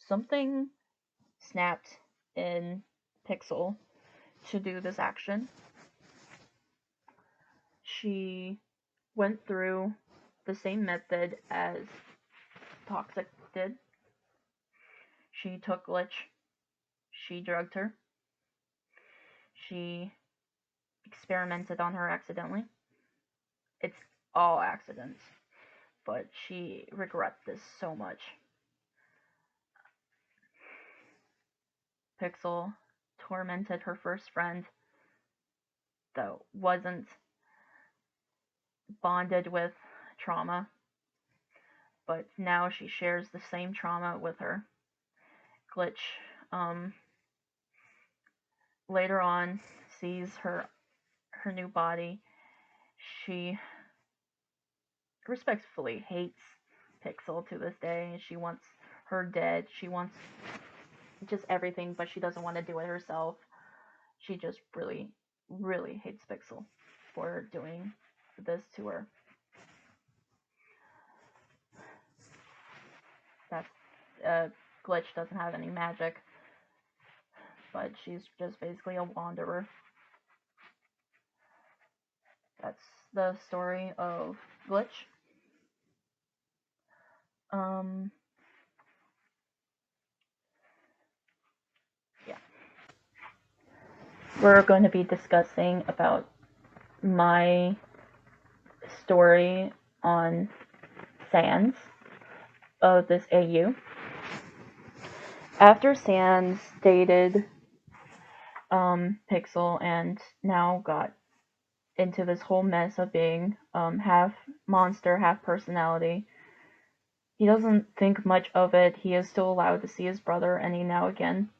something snapped in Pixel to do this action. She went through the same method as Toxic did. She took Glitch. She drugged her. She experimented on her accidentally. It's all accidents, but she regrets this so much. Pixel tormented her first friend, though wasn't bonded with trauma, but now she shares the same trauma with her. Glitch, later on, sees her new body. She respectfully hates Pixel to this day. She wants her dead. She wants just everything, but she doesn't want to do it herself. She just really, really hates Pixel for doing this to her. Glitch doesn't have any magic, but she's just basically a wanderer. That's the story of Glitch. Yeah. We're going to be discussing about my story on Sans of this AU. After Sans dated Pixel and now got into this whole mess of being half monster, half personality, he doesn't think much of it. He is still allowed to see his brother any now and again,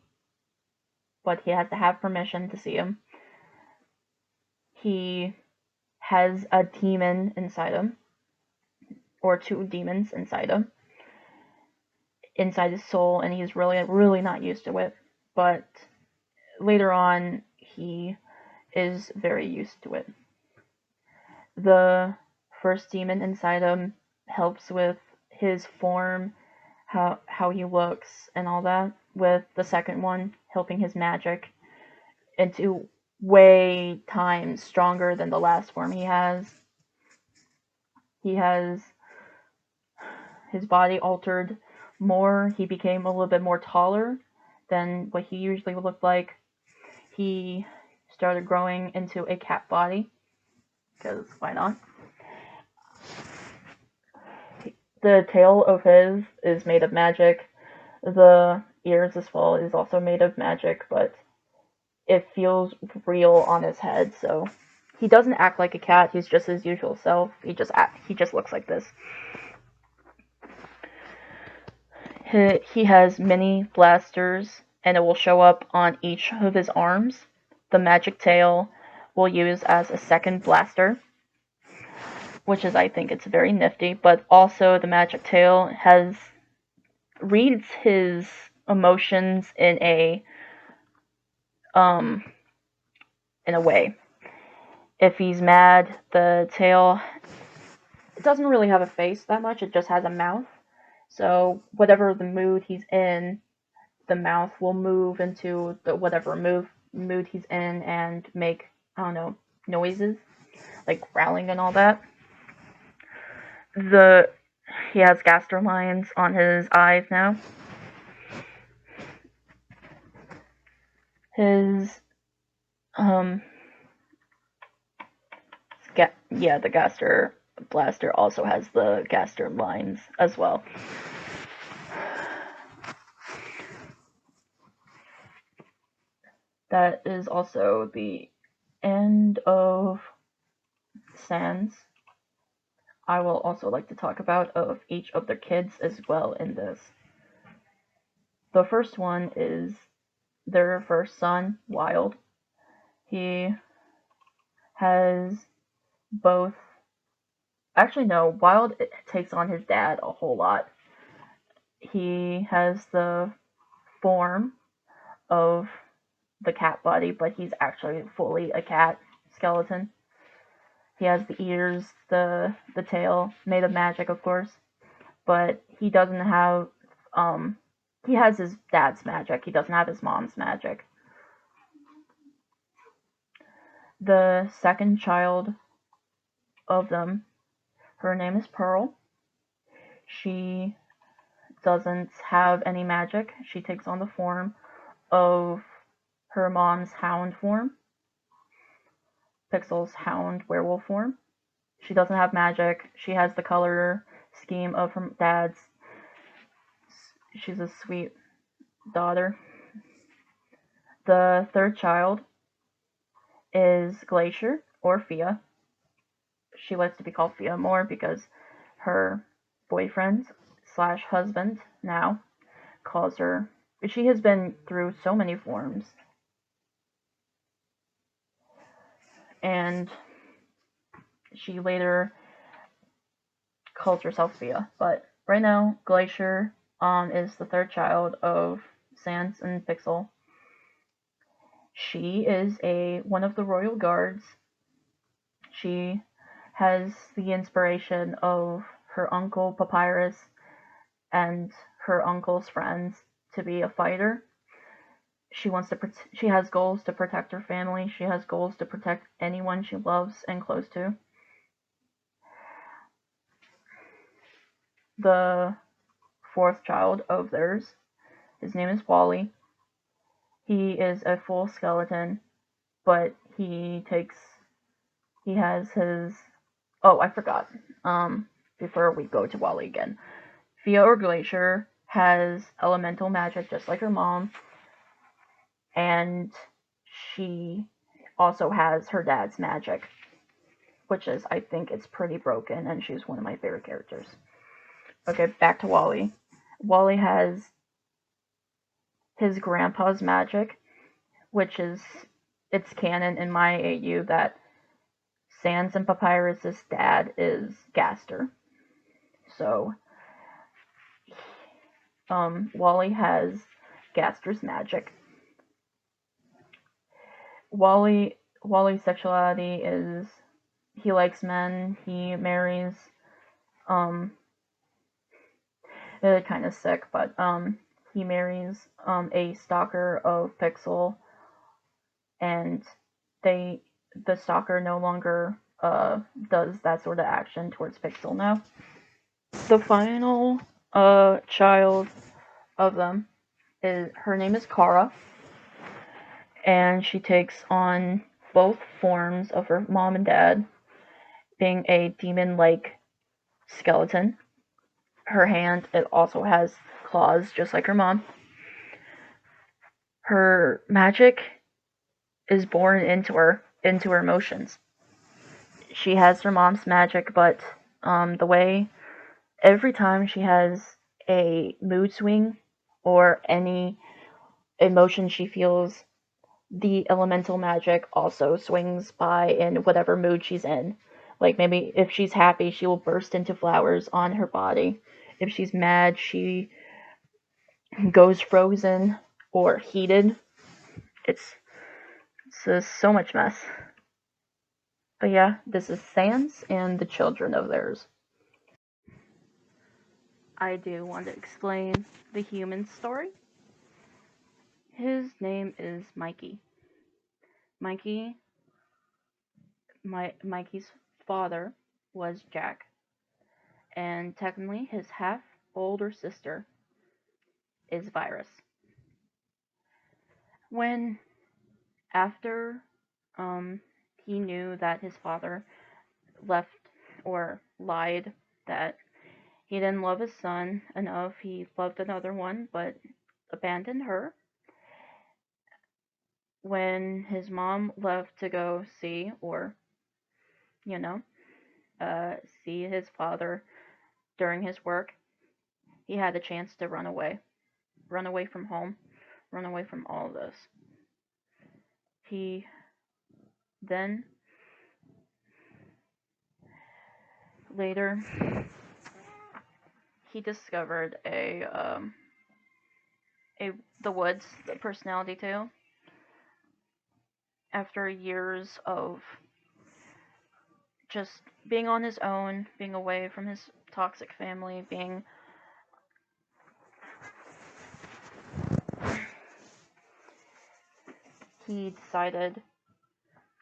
but he has to have permission to see him. He has a demon inside him, or two demons inside him, inside his soul, and he's really, really not used to it. But later on, he is very used to it. The first demon inside him helps with his form, how he looks, and all that, with the second one helping his magic into way times stronger than the last form he has. He has his body altered more. He became a little bit more taller than what he usually looked like. He started growing into a cat body, because why not? The tail of his is made of magic. The ears as well is also made of magic, but it feels real on his head, so he doesn't act like a cat. He's just his usual self. He just looks like this. He has many blasters, and it will show up on each of his arms. The magic tail will use as a second blaster, which is, I think, it's very nifty. But also the magic tail reads his emotions in a in a way. If he's mad, the tail, it doesn't really have a face that much, it just has a mouth. So whatever the mood he's in, the mouth will move into the whatever mood he's in and make, I don't know, noises, like growling and all that. He has gaster lines on his eyes now. His the gaster blaster also has the gaster lines as well. That is also the end of Sans. I will also like to talk about of each of their kids as well in this. The first one is their first son, Wild. He has both. Actually, no, Wild takes on his dad a whole lot. He has the form of the cat body, but he's actually fully a cat skeleton. He has the ears, the tail, made of magic, of course, but he doesn't have, he has his dad's magic, he doesn't have his mom's magic. The second child of them, her name is Pearl. She doesn't have any magic. She takes on the form of her mom's hound form, Pixel's hound werewolf form. She doesn't have magic. She has the color scheme of her dad's. She's a sweet daughter. The third child is Glacier, or Fia. She likes to be called Fia more because her boyfriend / husband now calls her. She has been through so many forms. And she later calls herself Fia. But right now, Glacier is the third child of Sans and Pixel. She is one of the royal guards. She has the inspiration of her uncle Papyrus and her uncle's friends to be a fighter. She has goals to protect her family. She has goals to protect anyone she loves and close to. The fourth child of theirs, his name is Wally. He is a full skeleton, but he has his. Oh, I forgot. Before we go to Wally again, Fia or Glacier has elemental magic just like her mom, and she also has her dad's magic, which is, I think it's pretty broken, and she's one of my favorite characters. Okay, back to Wally. Wally has his grandpa's magic, which is, it's canon in my AU that Sans and Papyrus's dad is Gaster. So, Wally has Gaster's magic. Wally's sexuality is, he likes men, he marries, it's kind of sick, but, he marries, a stalker of Pixel, and the stalker no longer, does that sort of action towards Pixel now. The final, child of them her name is Kara, and she takes on both forms of her mom and dad, being a demon-like skeleton. Her hand, it also has claws, just like her mom. Her magic is born into her emotions. She has her mom's magic, but the way every time she has a mood swing or any emotion she feels, the elemental magic also swings by in whatever mood she's in. Like maybe if she's happy, she will burst into flowers on her body. If she's mad, she goes frozen or heated. It's This is so much mess. But yeah, this is Sans and the children of theirs. I do want to explain the human story. His name is Mikey. Mikey's father was Jack, and technically his half older sister is Virus. When after he knew that his father left or lied that he didn't love his son enough, he loved another one but abandoned her. When his mom left to go see, or you know, see his father during his work, he had a chance to run away from home, run away from all of this. He then later he discovered the woods, the personality tale. After years of just being on his own, being away from his toxic family, he decided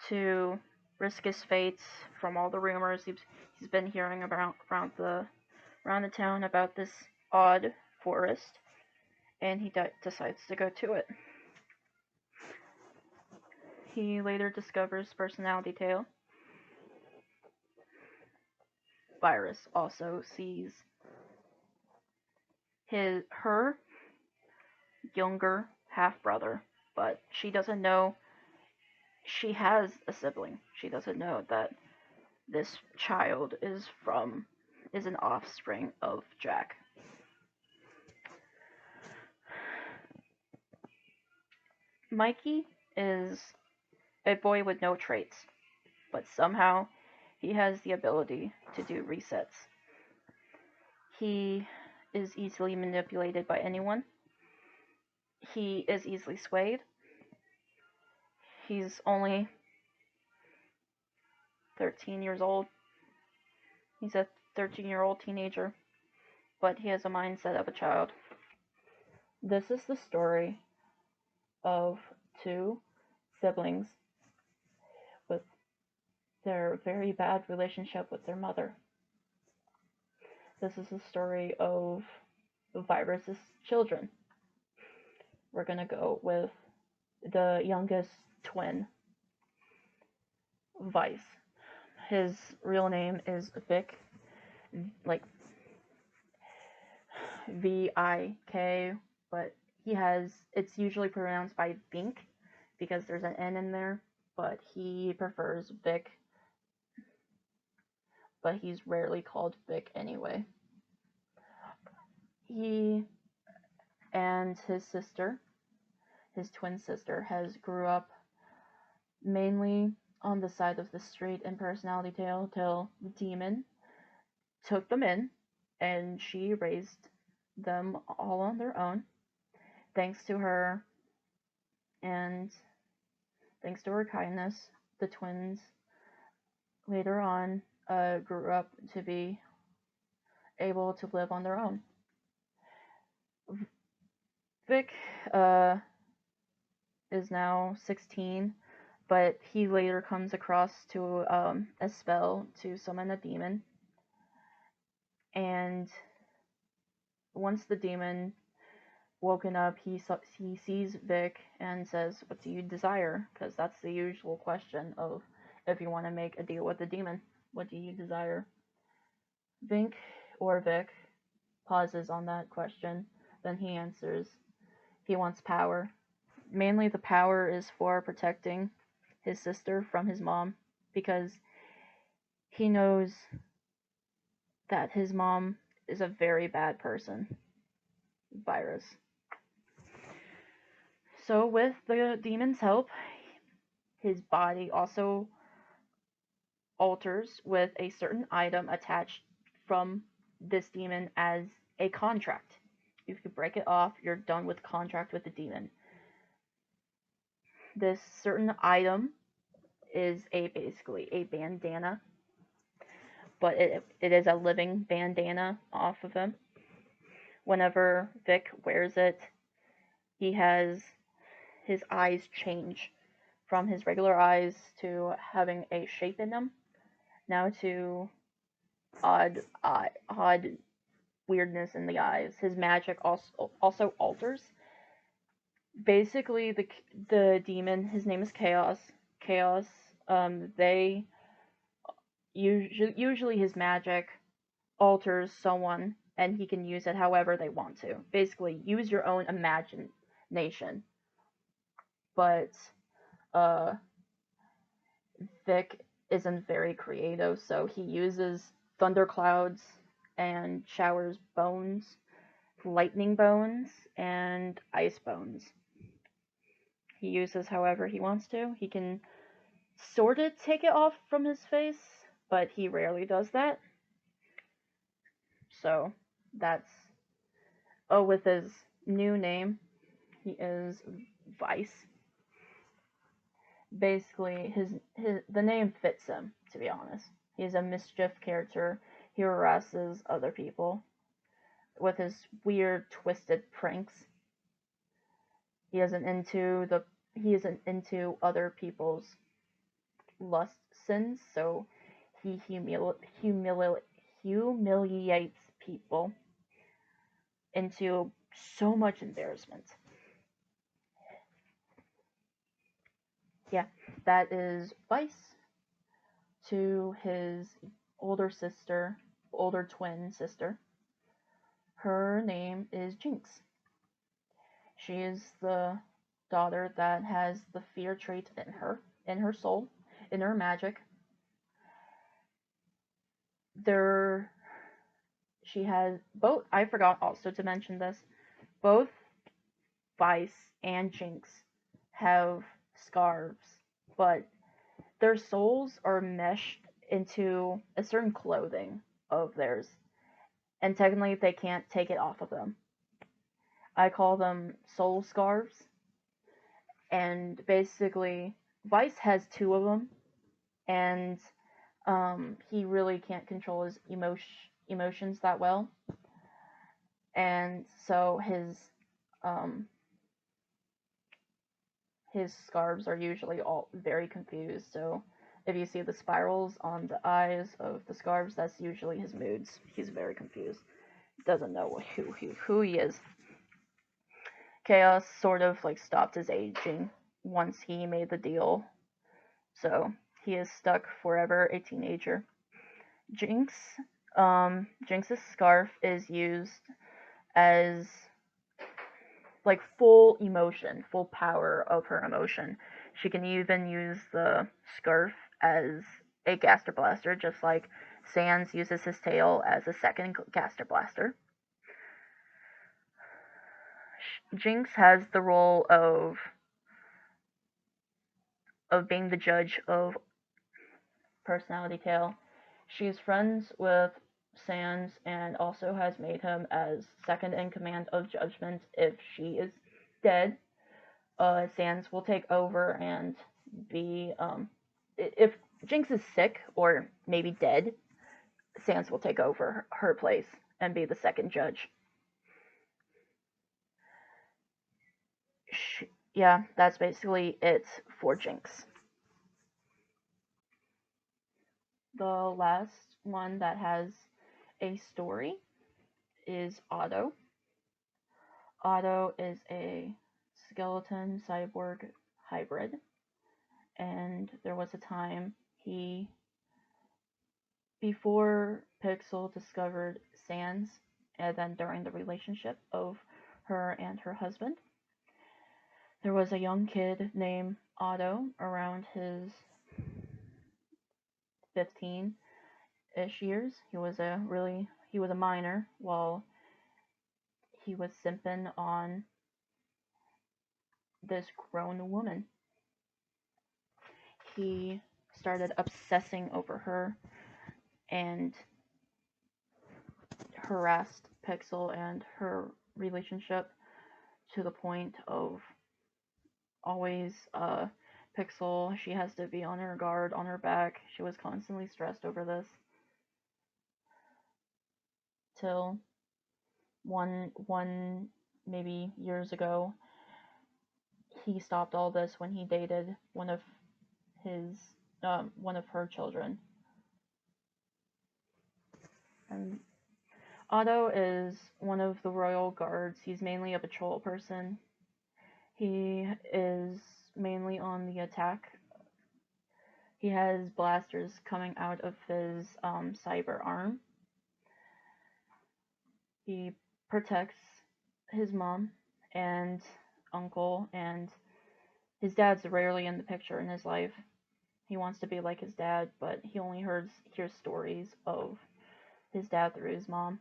to risk his fates from all the rumors he's been hearing about around the town about this odd forest, and he decides to go to it. He later discovers PersonalityTale. Virus also sees her younger half-brother, but she doesn't know she has a sibling. She doesn't know that this child is an offspring of Jack. Mikey is a boy with no traits, but somehow he has the ability to do resets. He is easily manipulated by anyone. He is easily swayed. He's only 13 years old. He's a 13-year-old teenager, but he has a mindset of a child. This is the story of two siblings with their very bad relationship with their mother. This is the story of Virus's children. We're gonna go with the youngest twin, Vice. His real name is Vic, like Vik, but it's usually pronounced by Vink because there's an N in there, but he prefers Vic, but he's rarely called Vic anyway. He and his sister, his twin sister, grew up mainly on the side of the street in PersonalityTale till the demon took them in, and she raised them all on their own. Thanks to her and thanks to her kindness, the twins later on grew up to be able to live on their own. Vic is now 16, but he later comes across to a spell to summon a demon. And once the demon woken up, he sees Vic and says, "What do you desire?" Because that's the usual question of if you want to make a deal with the demon. What do you desire? Vic pauses on that question. Then he answers, he wants power. Mainly the power is for protecting his sister from his mom, because he knows that his mom is a very bad person. Virus. So with the demon's help, his body also alters with a certain item attached from this demon as a contract. If you break it off, you're done with contract with the demon. this certain item is basically a bandana, but it is a living bandana off of him. Whenever Vic wears it, he has his eyes change from his regular eyes to having a shape in them, now to odd weirdness in the eyes. His magic also alters. Basically, the demon, his name is Chaos. Chaos. They usually his magic alters someone, and he can use it however they want to. Basically, use your own imagination. But Vic isn't very creative, so he uses thunderclouds and showers bones, lightning bones, and ice bones. He uses however he wants to. He can sort of take it off from his face, but he rarely does that. So that's with his new name, he is Vice. Basically, the name fits him, to be honest. He's a mischief character. He harasses other people with his weird, twisted pranks. He isn't into other people's lust sins, so he humiliates people into so much embarrassment. Yeah, that is Vice. To his older twin sister. Her name is Jinx. She is the daughter that has the fear trait in her soul, in her magic. She has both. I forgot also to mention this. Both Vice and Jinx have scarves, but their souls are meshed into a certain clothing of theirs, and technically they can't take it off of them. I call them soul scarves, and basically Vice has two of them, and he really can't control his emotions that well, and so his scarves are usually all very confused. So if you see the spirals on the eyes of the scarves, that's usually his moods. He's very confused. Doesn't know who he is. Chaos sort of like stopped his aging once he made the deal. So he is stuck forever a teenager. Jinx's scarf is used as like full emotion, full power of her emotion. She can even use the scarf as a gaster blaster, just like Sans uses his tail as a second gaster blaster. Jinx has the role of being the judge of PersonalityTale. She's friends with Sans and also has made him as second in command of Judgment. If she is dead, Sans will take over and be if Jinx is sick or maybe dead, Sans will take over her place and be the second judge. Yeah, that's basically it for Jinx. The last one that has a story is Otto. Otto is a skeleton cyborg hybrid, and there was a time before Pixel discovered Sans, and then during the relationship of her and her husband, there was a young kid named Otto around his 15-ish years. He was a minor while he was simping on this grown woman. He started obsessing over her and harassed Pixel and her relationship to the point of always Pixel. She has to be on her guard, on her back. She was constantly stressed over this. Till one maybe years ago, he stopped all this when he dated one of her children. And Otto is one of the royal guards. He's mainly a patrol person. He is mainly on the attack. He has blasters coming out of his cyber arm. He protects his mom and uncle, and his dad's rarely in the picture in his life. He wants to be like his dad, but he only hears stories of his dad through his mom.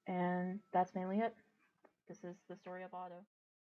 And that's mainly it. This is the story of Otto.